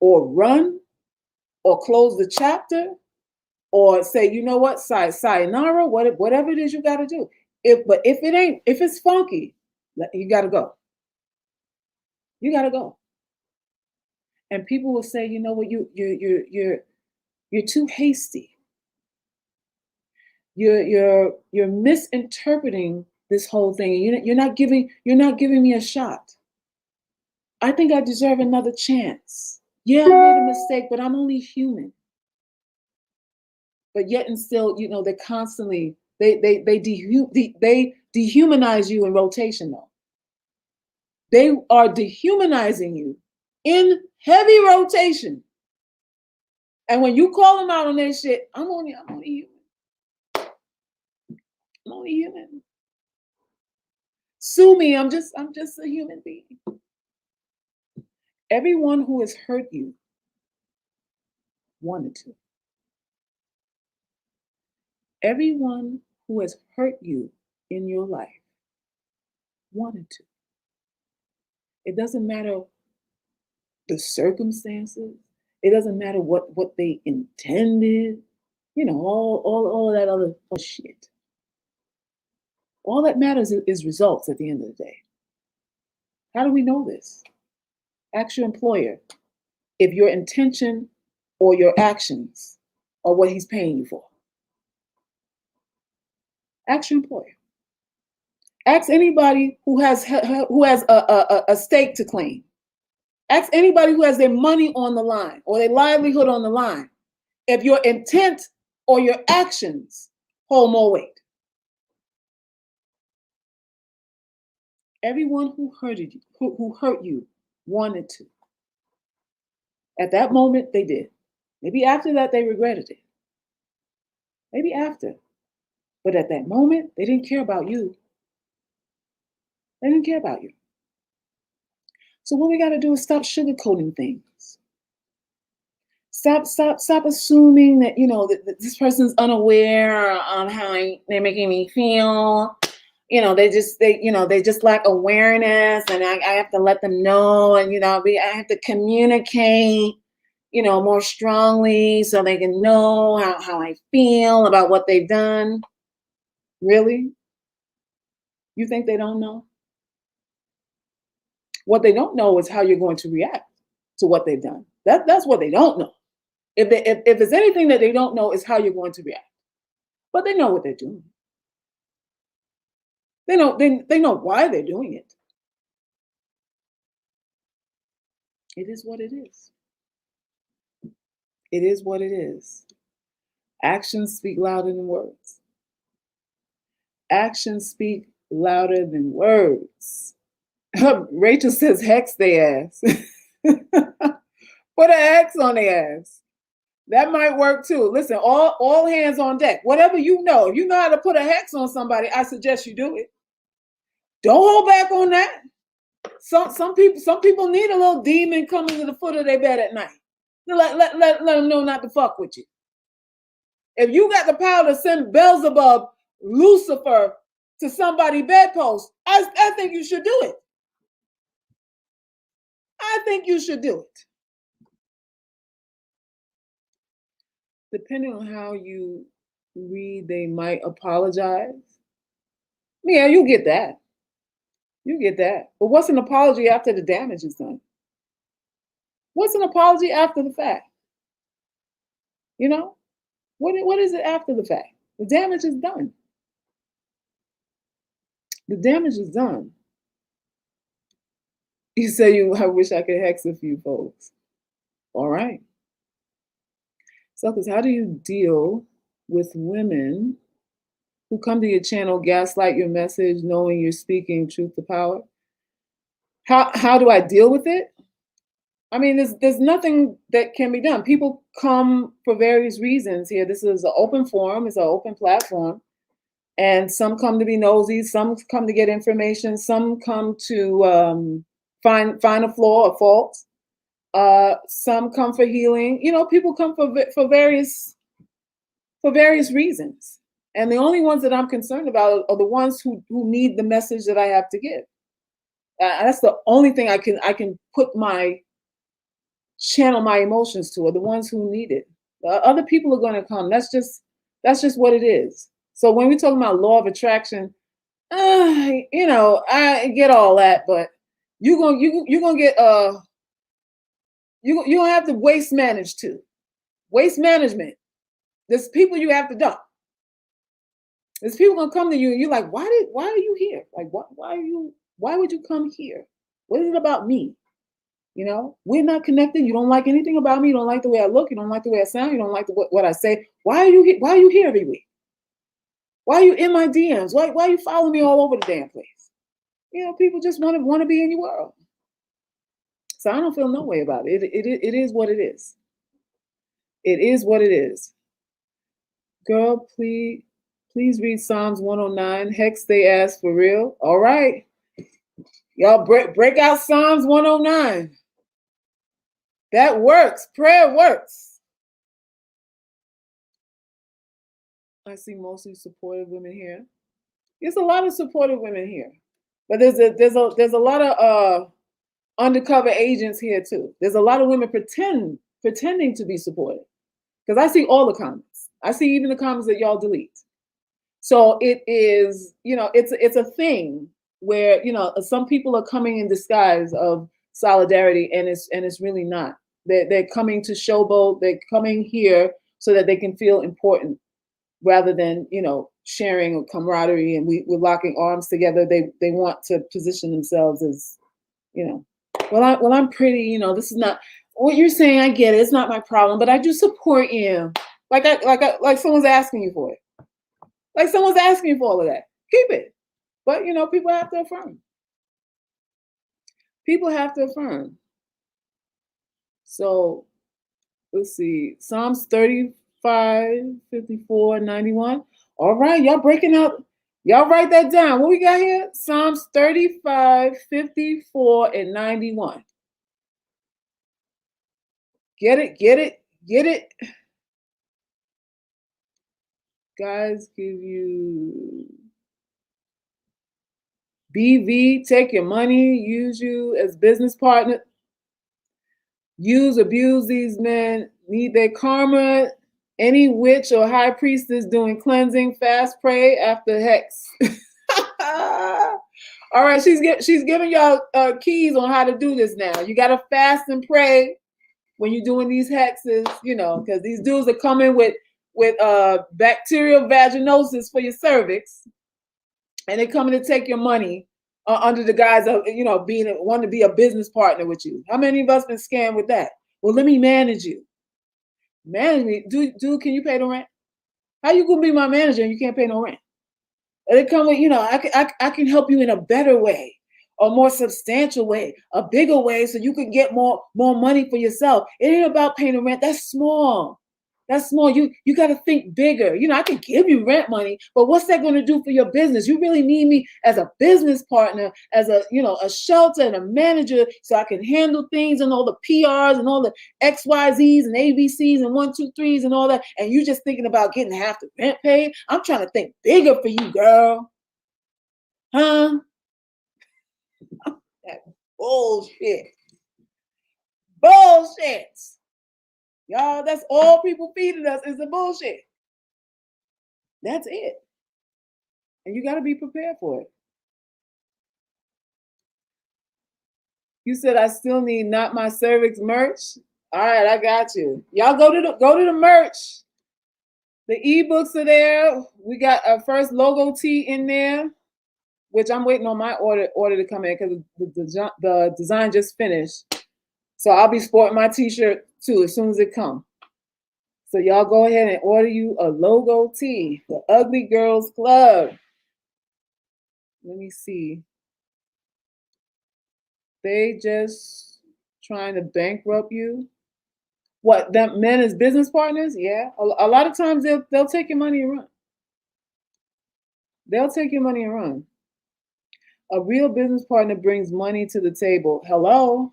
or run or close the chapter, or say, you know what, sayonara, whatever it is you got to do. But if it's funky, you got to go. You got to go. And people will say, you know what, you're too hasty. You're misinterpreting this whole thing. You're not giving me a shot. I think I deserve another chance. Yeah, I made a mistake, but I'm only human. But yet and still, they're constantly they dehumanize you in rotation though. They are dehumanizing you in heavy rotation. And when you call them out on their shit, I'm only human. I'm only human. Sue me, I'm just a human being. Everyone who has hurt you wanted to. Everyone who has hurt you in your life wanted to. It doesn't matter the circumstances. It doesn't matter what they intended. All of that other shit. All that matters is results at the end of the day. How do we know this? Ask your employer if your intention or your actions are what he's paying you for. Ask your employer. Ask anybody who has a stake to claim. Ask anybody who has their money on the line or their livelihood on the line if your intent or your actions hold more weight. Everyone who hurt you wanted to. At that moment, they did. Maybe after that, they regretted it. Maybe after. But at that moment, they didn't care about you. They didn't care about you. So what we got to do is stop sugarcoating things. Stop assuming that, that this person's unaware of how they're making me feel. They just lack awareness, and I have to let them know, and I have to communicate, more strongly so they can know how I feel about what they've done. Really? You think they don't know? What they don't know is how you're going to react to what they've done. That's what they don't know. If there's anything that they don't know, is how you're going to react. But they know what they're doing. They know why they're doing it. It is what it is. It is what it is. Actions speak louder than words. Actions speak louder than words. Rachel says hex their ass. Put an X on their ass. That might work too. Listen, all hands on deck. Whatever if you know how to put a hex on somebody, I suggest you do it. Don't hold back on that. Some people need a little demon coming to the foot of their bed at night. Let them know not to fuck with you. If you got the power to send Beelzebub, Lucifer to somebody's bedpost, I think you should do it. I think you should do it. Depending on how you read, they might apologize. Yeah, you get that. You get that. But what's an apology after the damage is done? What's an apology after the fact? What is it after the fact? The damage is done. The damage is done. You say I wish I could hex a few folks. All right. So, because how do you deal with women who come to your channel, gaslight your message, knowing you're speaking truth to power? How do I deal with it? I mean, there's nothing that can be done. People come for various reasons here. This is an open forum. It's an open platform. And some come to be nosy. Some come to get information. Some come to find a flaw or fault. Some come for healing. People come for various reasons. And the only ones that I'm concerned about are the ones who need the message that I have to give. That's the only thing I can put my channel my emotions to are the ones who need it. Other people are going to come. That's just what it is. So when we talk about law of attraction, I get all that, but you're gonna get you gonna have to waste manage too. Waste management. There's people you have to dump. There's people gonna come to you and you're like, why are you here? Like why would you come here? What is it about me? We're not connected. You don't like anything about me. You don't like the way I look. You don't like the way I sound. You don't like what I say. Why are you here? Why are you here every week? Why are you in my DMs? Why are you following me all over the damn place? People just want to be in your world. So I don't feel no way about it. It is what it is. It is what it is. Girl, please read Psalms 109. Hex they ask for real. All right. Y'all break out Psalms 109. That works. Prayer works. I see mostly supportive women here. There's a lot of supportive women here. But there's a lot of undercover agents here too. There's a lot of women pretending to be supportive. Because I see all the comments. I see even the comments that y'all delete. So it is, it's a thing where, some people are coming in disguise of solidarity, and it's really not. They're coming to showboat. They're coming here so that they can feel important, rather than sharing a camaraderie and we're locking arms together. They want to position themselves as, well I'm pretty. This is not what you're saying. I get it. It's not my problem, but I do support you. Like someone's asking you for it. Like someone's asking you for all of that. Keep it. But people have to affirm. People have to affirm. So let's see. Psalms 35, 54, 91. All right, y'all breaking out. Y'all write that down. What we got here? Psalms 35, 54, and 91. Get it. Guys, give you BV, take your money, use you as business partner. Abuse these men, need their karma. Any witch or high priestess doing cleansing, fast, pray after hex. All right, she's giving y'all keys on how to do this now. You got to fast and pray when you're doing these hexes, because these dudes are coming with bacterial vaginosis for your cervix, and they're coming to take your money under the guise of wanting to be a business partner with you. How many of us been scammed with that? Well, let me manage you. Manage me, dude. Can you pay the rent? How you gonna be my manager and you can't pay no rent? And they come with, I can help you in a better way, a more substantial way, a bigger way, so you can get more money for yourself. It ain't about paying the rent. That's small. That's small. You got to think bigger. I can give you rent money, but what's that going to do for your business? You really need me as a business partner, as a shelter and a manager, so I can handle things and all the PRs and all the XYZs and ABCs and 1, 2, 3s and all that. And you just thinking about getting half the rent paid. I'm trying to think bigger for you, girl. Huh? That bullshit. Bullshit. Y'all, that's all people feeding us is the bullshit. That's it. And you got to be prepared for it. You said I still need Not My Cervix merch. All right, I got you. Y'all go to the merch. The ebooks are there. We got our first logo tee in there, which I'm waiting on my order to come in because the design just finished. So I'll be sporting my t-shirt too as soon as it comes. So y'all go ahead and order you a logo tee, the Ugly Girls Club. Let me see. They just trying to bankrupt you. What, them men as business partners? Yeah. A lot of times they'll take your money and run. They'll take your money and run. A real business partner brings money to the table. Hello.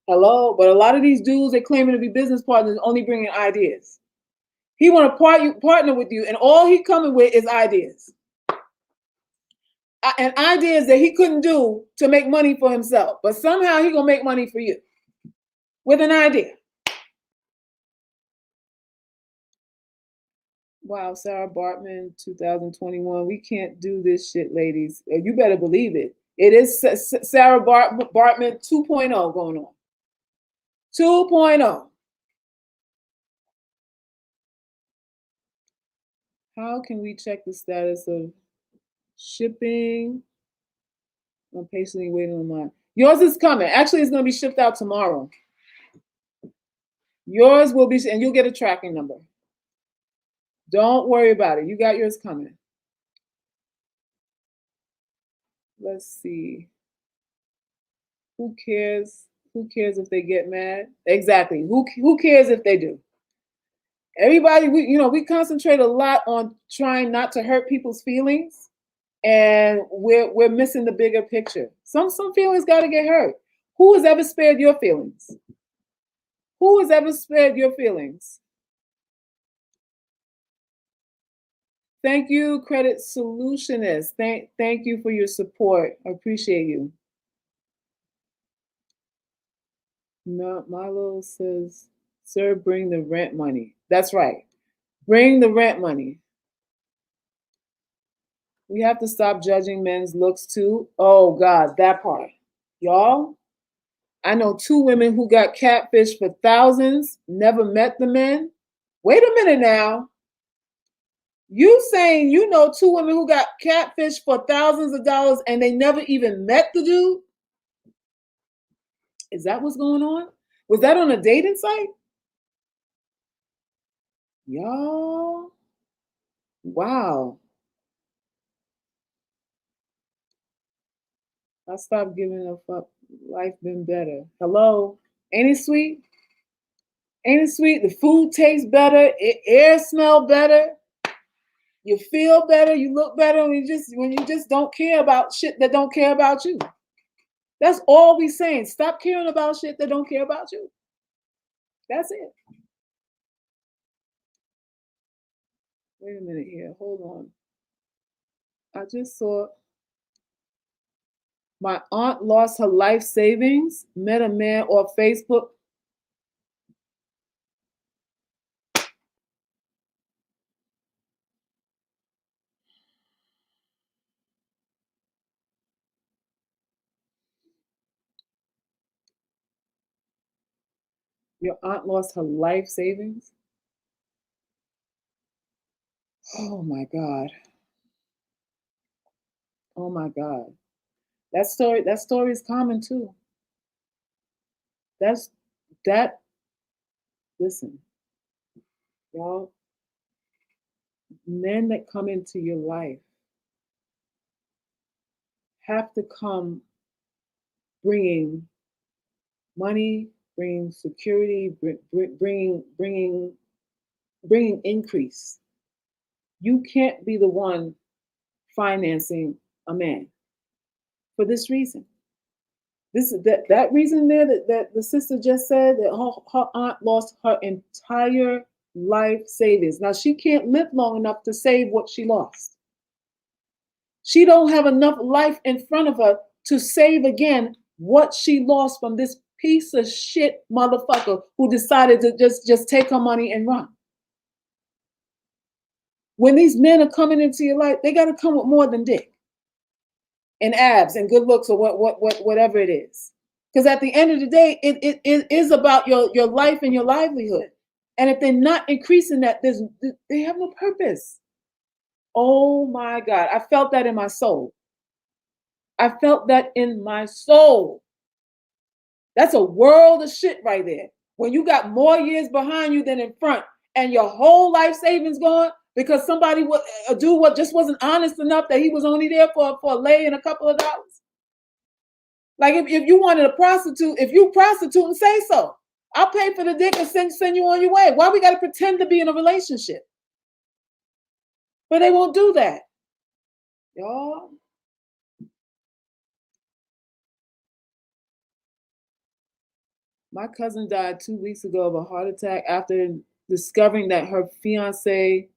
But a lot of these dudes that claiming to be business partners only bringing ideas. He want to partner with you, and all he coming with is ideas. And ideas that he couldn't do to make money for himself. But somehow he gonna make money for you. with an idea. Wow, Sarah Bartman, 2021. We can't do this shit, ladies. You better believe it. It is Sarah Bartman 2.0 going on. 2.0. How can we check the status of shipping? I'm patiently waiting on mine. Yours is coming. Actually, it's going to be shipped out tomorrow. Yours will be, and you'll get a tracking number. Don't worry about it. You got yours coming. Let's see. Who cares? Who cares if they get mad? Exactly. Who cares if they do? Everybody, we concentrate a lot on trying not to hurt people's feelings, and we're missing the bigger picture. Some feelings got to get hurt. Who has ever spared your feelings? Who has ever spared your feelings? Thank you, Credit Solutionist. Thank you for your support. I appreciate you. No, Milo says, sir, bring the rent money. That's right. Bring the rent money. We have to stop judging men's looks too. Oh God, that part. Y'all, I know 2 women who got catfished for thousands, never met the men. Wait a minute now. You saying you know 2 women who got catfished for thousands of dollars and they never even met the dude? Is that what's going on? Was that on a dating site? Y'all, wow. I stopped giving a fuck. Life been better. Hello? Ain't it sweet? Ain't it sweet? The food tastes better. Air smell better. You feel better. You look better when you just don't care about shit that don't care about you. That's all we saying. Stop caring about shit that don't care about you. That's it. Wait a minute here. Hold on. I just saw my aunt lost her life savings, met a man off Facebook. Your aunt lost her life savings? Oh my God. Oh my God. That story is common too. Listen, y'all, men that come into your life have to come bringing money, bringing security, bringing increase. You can't be the one financing a man for this reason. That reason there that the sister just said, that her aunt lost her entire life savings. Now she can't live long enough to save what she lost. She don't have enough life in front of her to save again what she lost from this piece of shit motherfucker who decided to just take her money and run. When these men are coming into your life, they got to come with more than dick and abs and good looks or whatever it is. Because at the end of the day, it is about your life and your livelihood. And if they're not increasing that, they have no purpose. Oh my God. I felt that in my soul. I felt that in my soul. That's a world of shit right there. When you got more years behind you than in front and your whole life savings gone because somebody would do what just wasn't honest enough that he was only there for a lay and a couple of dollars. Like if you wanted a prostitute, if you prostitute and say so, I'll pay for the dick and send you on your way. Why we got to pretend to be in a relationship? But they won't do that. Y'all. My cousin died 2 weeks ago of a heart attack after discovering that her fiance,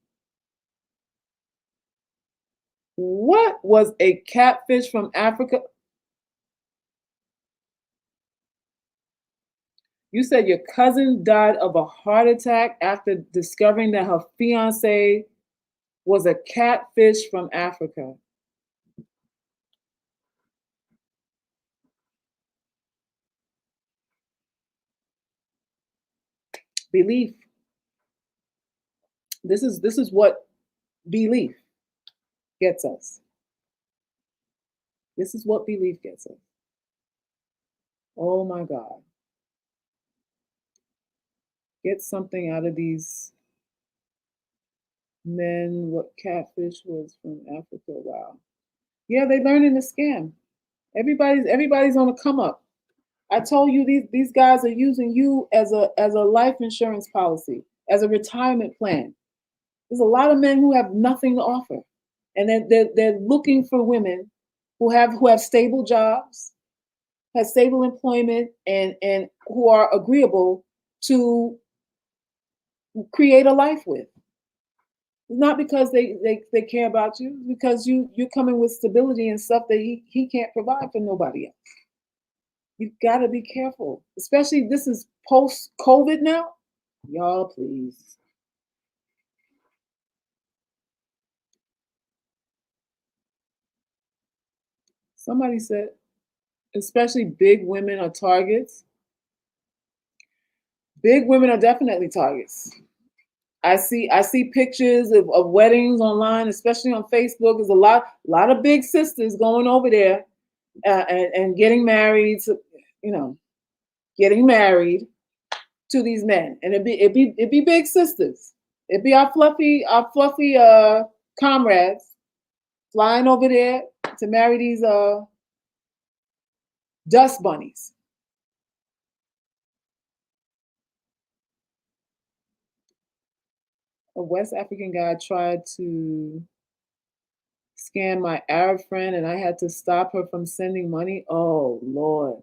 what, was a catfish from Africa? You said your cousin died of a heart attack after discovering that her fiance was a catfish from Africa. Belief. This is what belief gets us. This is what belief gets us. Oh my God. Get something out of these men. What catfish was from Africa. Wow. Yeah, they learning the scam. Everybody's on the come up. I told you these guys are using you as a life insurance policy, as a retirement plan. There's a lot of men who have nothing to offer, and they're looking for women who have stable jobs, have stable employment, and who are agreeable to create a life with. Not because they care about you, because you're coming with stability and stuff that he can't provide for nobody else. You've got to be careful, especially this is post COVID now. Y'all, please. Somebody said, especially big women are targets. Big women are definitely targets. I see pictures of weddings online, especially on Facebook. There's a lot of big sisters going over there and getting married. You know, getting married to these men, and it'd be big sisters. It'd be our fluffy comrades flying over there to marry these dust bunnies. A West African guy tried to scam my Arab friend, and I had to stop her from sending money. Oh Lord,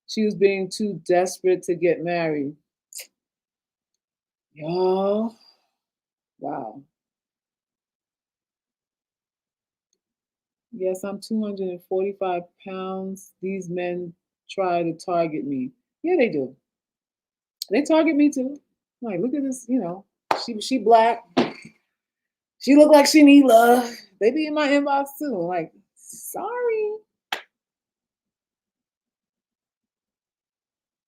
she was being too desperate to get married. Y'all, wow. Yes, I'm 245 pounds. These men try to target me. Yeah, they do. They target me too. Like, look at this, she black. She look like she need love. They be in my inbox too. Like, sorry.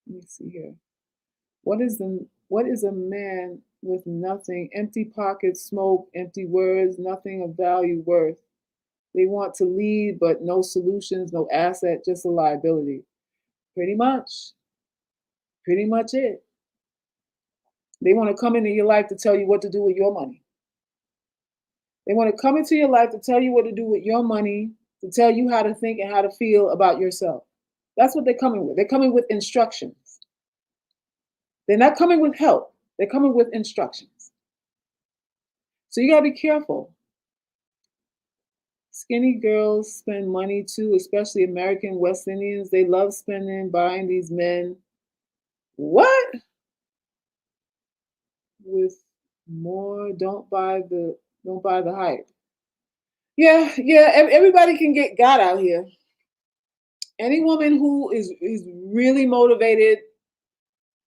Let me see here. What is a man with nothing? Empty pockets, smoke, empty words, nothing of value worth. They want to lead, but no solutions, no asset, just a liability. Pretty much. Pretty much it. They want to come into your life to tell you what to do with your money. They want to come into your life to tell you what to do with your money, to tell you how to think and how to feel about yourself. That's what they're coming with. They're coming with instructions. They're not coming with help. They're coming with instructions. So you got to be careful. Skinny girls spend money too, especially American West Indians. They love spending, buying these men. What? With more, don't buy the hype. Yeah. Everybody can get got out here. Any woman who is really motivated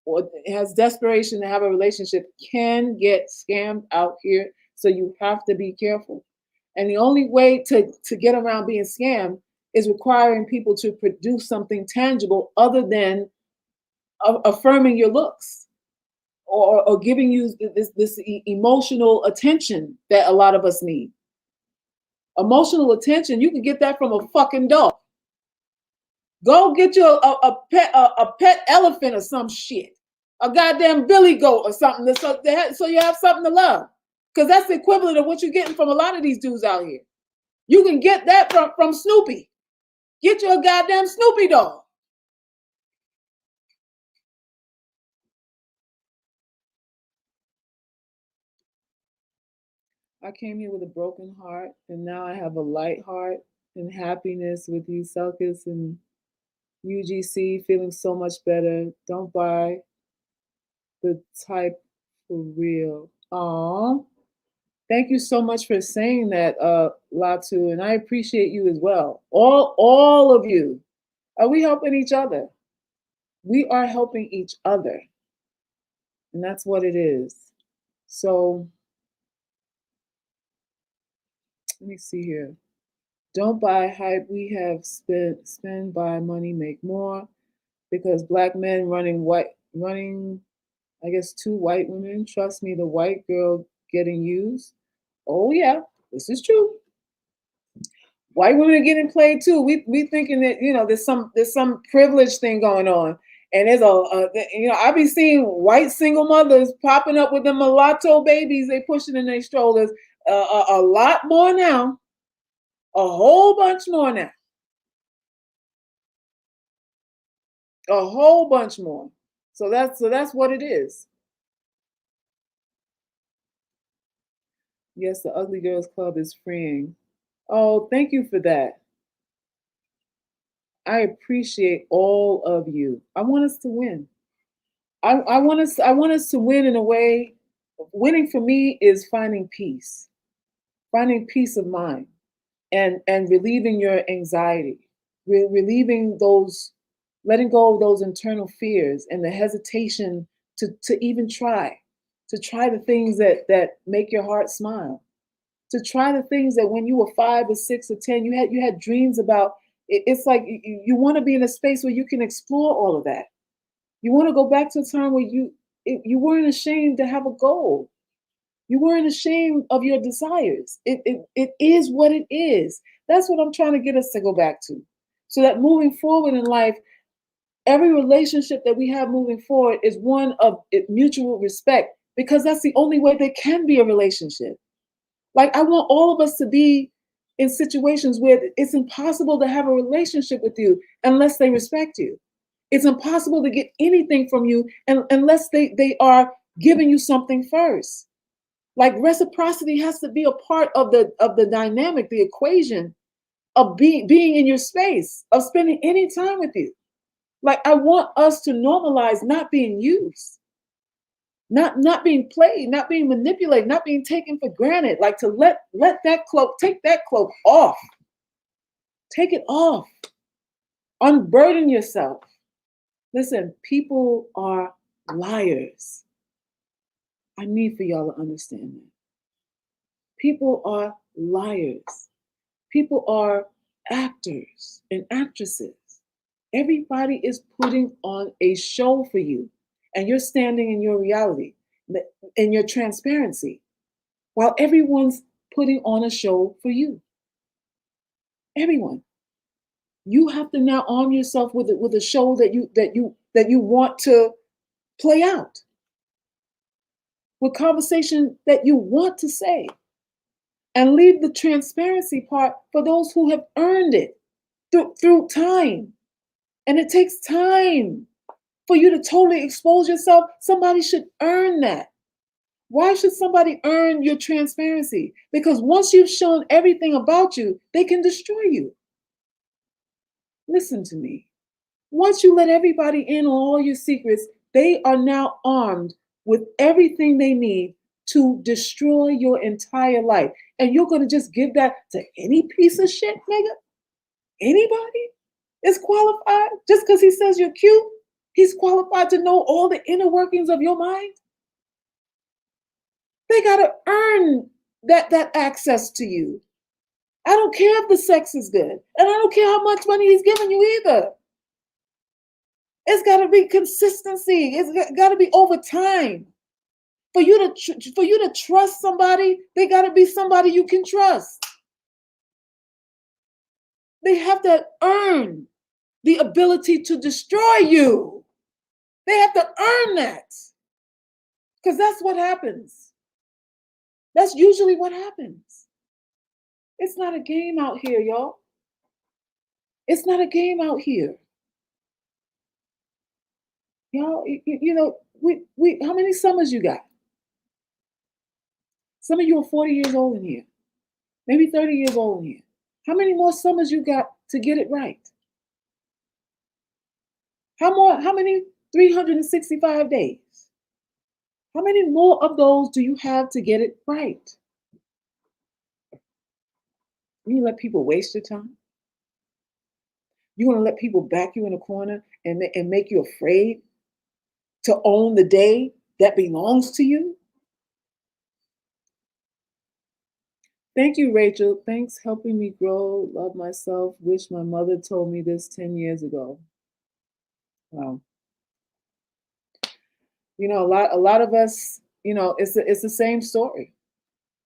or has desperation to have a relationship can get scammed out here. So you have to be careful. And the only way to get around being scammed is requiring people to produce something tangible other than affirming your looks or giving you this emotional attention that a lot of us need. Emotional attention, you can get that from a fucking dog. Go get you a pet elephant or some shit, a goddamn billy goat or something, so you have something to love. Because that's the equivalent of what you're getting from a lot of these dudes out here. You can get that from Snoopy. Get you a goddamn Snoopy dog. I came here with a broken heart, and now I have a light heart and happiness with you, Selkis and UGC, feeling so much better. Don't buy the type for real. Aw. Thank you so much for saying that, Latu, and I appreciate you as well. All of you. Are we helping each other? We are helping each other, and that's what it is. So let me see here. Don't buy hype. We have spend buy money, make more, because black men running, I guess, two white women. Trust me, the white girl getting used. Oh yeah, this is true. White women are getting played too. We thinking that, there's some privilege thing going on, and there's I be seeing white single mothers popping up with the mulatto babies they pushing in their strollers. A lot more now, a whole bunch more now, a whole bunch more. So that's what it is. Yes, the Ugly Girls Club is freeing. Oh, thank you for that. I appreciate all of you. I want us to win. I want us to win in a way. Winning for me is finding peace of mind, and relieving your anxiety, relieving those, letting go of those internal fears and the hesitation to even try the things that make your heart smile, to try the things that when you were 5 or 6 or 10 you had dreams about. It's like you want to be in a space where you can explore all of that. You want to go back to a time where you weren't ashamed to have a goal. You weren't ashamed of your desires. It is what it is. That's what I'm trying to get us to go back to. So that moving forward in life, every relationship that we have moving forward is one of mutual respect, because that's the only way there can be a relationship. Like, I want all of us to be in situations where it's impossible to have a relationship with you unless they respect you. It's impossible to get anything from you unless they are giving you something first. Like, reciprocity has to be a part of the dynamic, the equation of being in your space, of spending any time with you. Like, I want us to normalize not being used, not being played, not being manipulated, not being taken for granted. Like, to let that cloak, take that cloak off. Take it off. Unburden yourself. Listen, people are liars. I need for y'all to understand that. People are liars. People are actors and actresses. Everybody is putting on a show for you, and you're standing in your reality, in your transparency, while everyone's putting on a show for you. Everyone. You have to now arm yourself with a show that you want to play out, with conversation that you want to say, and leave the transparency part for those who have earned it through time. And it takes time for you to totally expose yourself. Somebody should earn that. Why should somebody earn your transparency? Because once you've shown everything about you, they can destroy you. Listen to me. Once you let everybody in on all your secrets, they are now armed with everything they need to destroy your entire life. And you're going to just give that to any piece of shit, nigga? Anybody is qualified just because he says you're cute? He's qualified to know all the inner workings of your mind? They got to earn that access to you. I don't care if the sex is good, and I don't care how much money he's giving you either. It's got to be consistency. It's got to be over time. For you to trust somebody, they got to be somebody you can trust. They have to earn the ability to destroy you. They have to earn that, because that's what happens. That's usually what happens. It's not a game out here, y'all. It's not a game out here. Y'all, we how many summers you got? Some of you are 40 years old in here, maybe 30 years old in here. How many more summers you got to get it right? How many 365 days? How many more of those do you have to get it right? You let people waste your time? You're going to let people back you in a corner and make you afraid to own the day that belongs to you? Thank you, Rachel. Thanks helping me grow, love myself. Wish my mother told me this 10 years ago. Wow. A lot of us, it's the same story.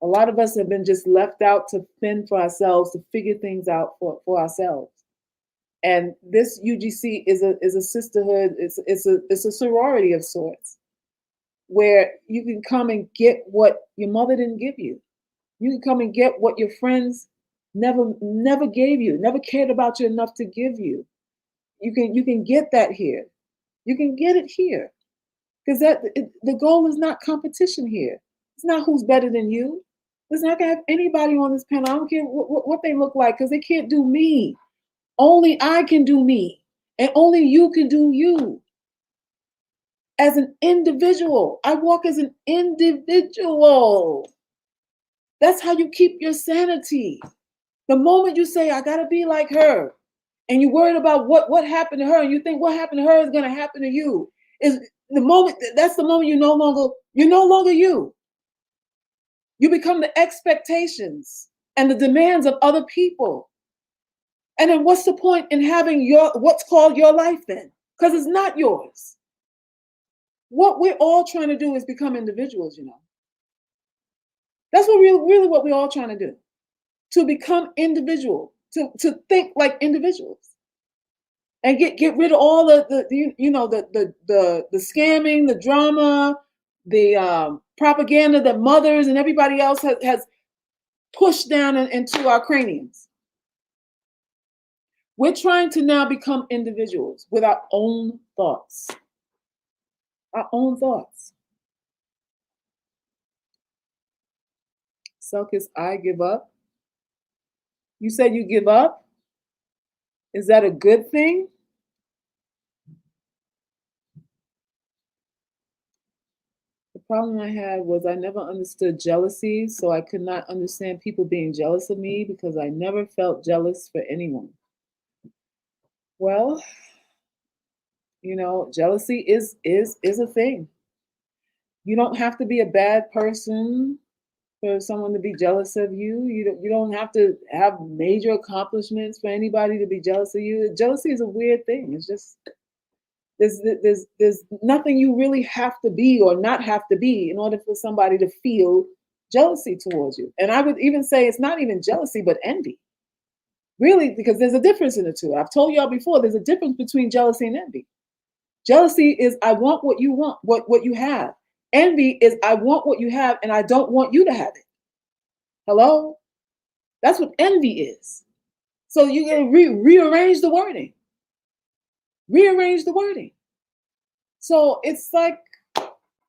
A lot of us have been just left out to fend for ourselves, to figure things out for ourselves. And this UGC is a sisterhood. It's a sorority of sorts, where you can come and get what your mother didn't give you. You can come and get what your friends never gave you, never cared about you enough to give you. You can get that here. You can get it here, because the goal is not competition here. It's not who's better than you. It's not gonna have anybody on this panel. I don't care what they look like, because they can't do me. Only I can do me, and only you can do you. As an individual, I walk as an individual. That's how you keep your sanity. The moment you say, I gotta be like her, and you're worried about what happened to her, and you think what happened to her is gonna happen to you, is the moment that's the moment you're no longer you. You become the expectations and the demands of other people. And then what's the point in having what's called your life then? Because it's not yours. What we're all trying to do is become individuals. That's really what we're all trying to do. To become individual, to think like individuals. And get rid of all the scamming, the drama, the propaganda that mothers and everybody else has pushed down into our craniums. We're trying to now become individuals with our own thoughts. Our own thoughts. Selkis, I give up. You said you give up? Is that a good thing? The problem I had was I never understood jealousy, so I could not understand people being jealous of me because I never felt jealous for anyone. Well, jealousy is a thing. You don't have to be a bad person for someone to be jealous of you. You don't have to have major accomplishments for anybody to be jealous of you. Jealousy is a weird thing. It's just there's nothing you really have to be or not have to be in order for somebody to feel jealousy towards you. And I would even say it's not even jealousy, but envy. Really, because there's a difference in the two. I've told y'all before, there's a difference between jealousy and envy. Jealousy is I want what you want, what you have. Envy is I want what you have and I don't want you to have it. Hello? That's what envy is. So you can rearrange the wording. Rearrange the wording. So it's like,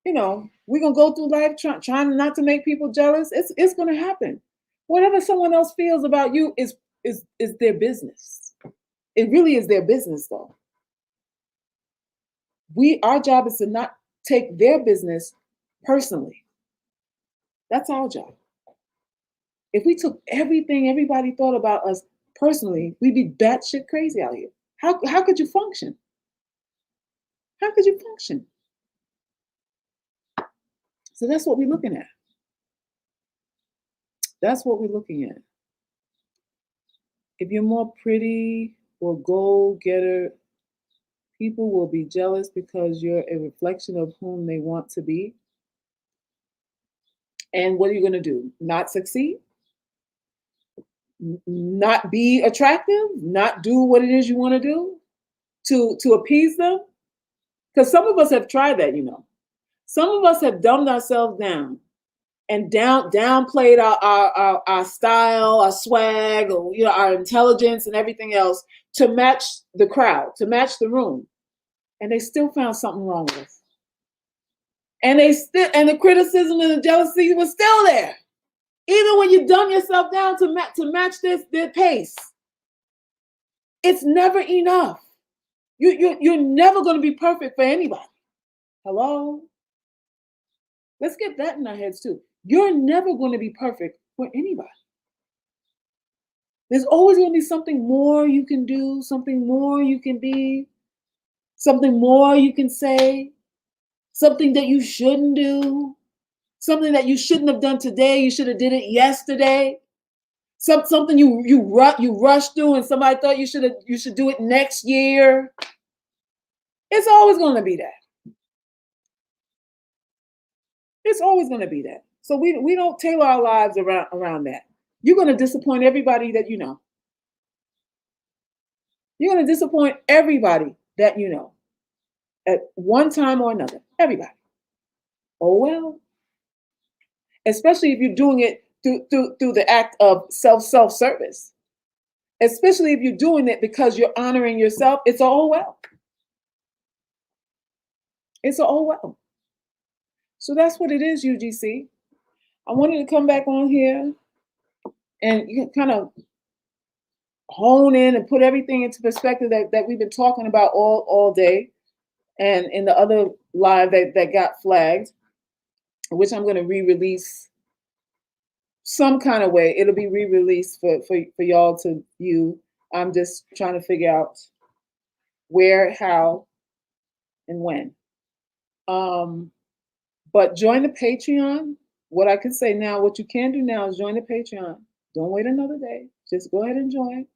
we're going to go through life trying not to make people jealous. It's going to happen. Whatever someone else feels about you is their business. It really is their business, though. Our job is to not take their business personally. That's our job. If we took everything everybody thought about us personally, we'd be batshit crazy out here. How could you function? How could you function? So that's what we're looking at. That's what we're looking at. If you're more pretty or goal-getter, people will be jealous because you're a reflection of whom they want to be. And what are you going to do? Not succeed? Not be attractive? Not do what it is you want to do to appease them? Because some of us have tried that, Some of us have dumbed ourselves down and downplayed our style, our swag, or our intelligence and everything else to match the crowd, to match the room. And they still found something wrong with us. And the criticism and the jealousy was still there. Even when you dumb yourself down to match their pace. It's never enough. You're never going to be perfect for anybody. Hello? Let's get that in our heads too. You're never going to be perfect for anybody. There's always going to be something more you can do, something more you can be, something more you can say, something that you shouldn't do, something that you shouldn't have done today. You should have did it yesterday. Something you rushed through, and somebody thought you should do it next year. It's always going to be that. It's always going to be that. So we don't tailor our lives around that. You're going to disappoint everybody that you know. You're going to disappoint everybody that you know at one time or another. Everybody. Oh well. Especially if you're doing it through the act of self-service. Especially if you're doing it because you're honoring yourself. It's all well. It's all well. So that's what it is, UGC. I wanted to come back on here and you kind of hone in and put everything into perspective that we've been talking about all day, and in the other live that got flagged, which I'm going to re-release some kind of way. It'll be re-released for y'all to view. I'm just trying to figure out where, how, and when. But join the Patreon. What I can say now, what you can do now is join the Patreon. Don't wait another day. Just go ahead and join.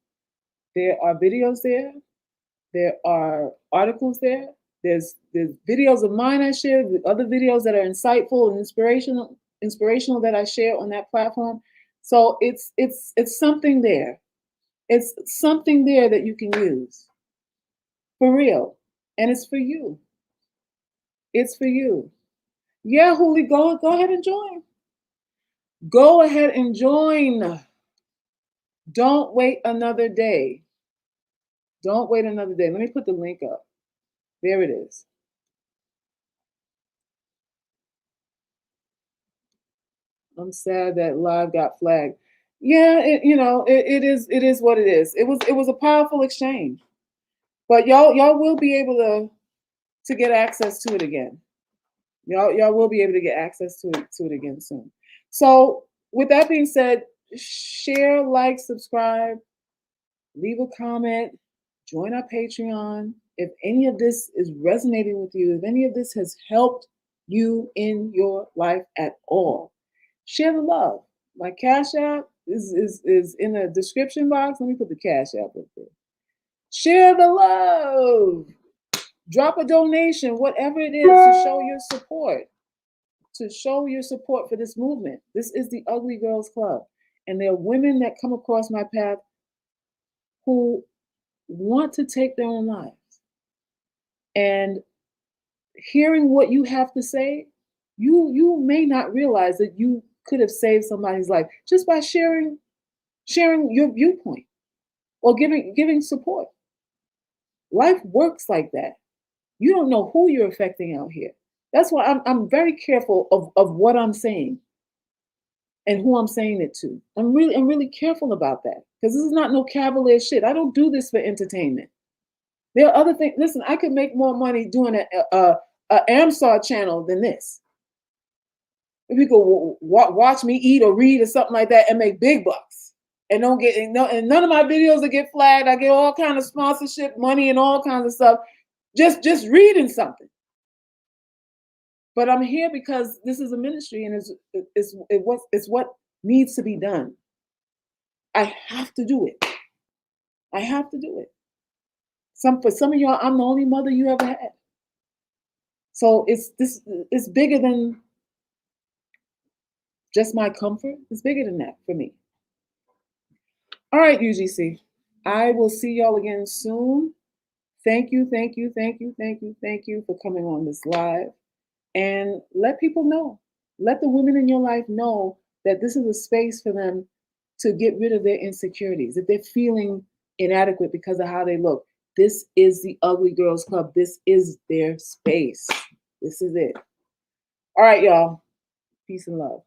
There are videos there. There are articles there. There's videos of mine I share, other videos that are insightful and inspirational that I share on that platform. So it's something there. It's something there that you can use. For real. And it's for you. It's for you. Yeah, Huli, go ahead and join. Go ahead and join. Don't wait another day. Don't wait another day. Let me put the link up. There it is. I'm sad that live got flagged. Yeah, it is what it is. It was a powerful exchange. But y'all will be able to get access to it again. Y'all will be able to get access to it again soon. So with that being said, share, like, subscribe, leave a comment, join our Patreon. If any of this is resonating with you, if any of this has helped you in your life at all, share the love. My Cash App is in the description box. Let me put the Cash App up there. Share the love. Drop a donation, whatever it is, to show your support. To show your support for this movement. This is the Ugly Girls Club. And there are women that come across my path who want to take their own lives. And hearing what you have to say, you may not realize that you could have saved somebody's life just by sharing your viewpoint or giving support. Life works like that. You don't know who you're affecting out here. That's why I'm very careful of what I'm saying and who I'm saying it to. I'm really careful about that, because this is not no cavalier shit. I don't do this for entertainment. There are other things. Listen, I could make more money doing a AmStar channel than this. If you could watch me eat or read or something like that and make big bucks, and none of my videos will get flagged. I get all kind of sponsorship money and all kinds of stuff just reading something. But I'm here because this is a ministry, and it's what needs to be done. I have to do it. I have to do it. For some of y'all, I'm the only mother you ever had. So it's bigger than just my comfort. It's bigger than that for me. All right, UGC. I will see y'all again soon. Thank you for coming on this live. And let people know. Let the women in your life know that this is a space for them to get rid of their insecurities. If they're feeling inadequate because of how they look, this is the Ugly Girls Club. This is their space. This is it. All right, y'all. Peace and love.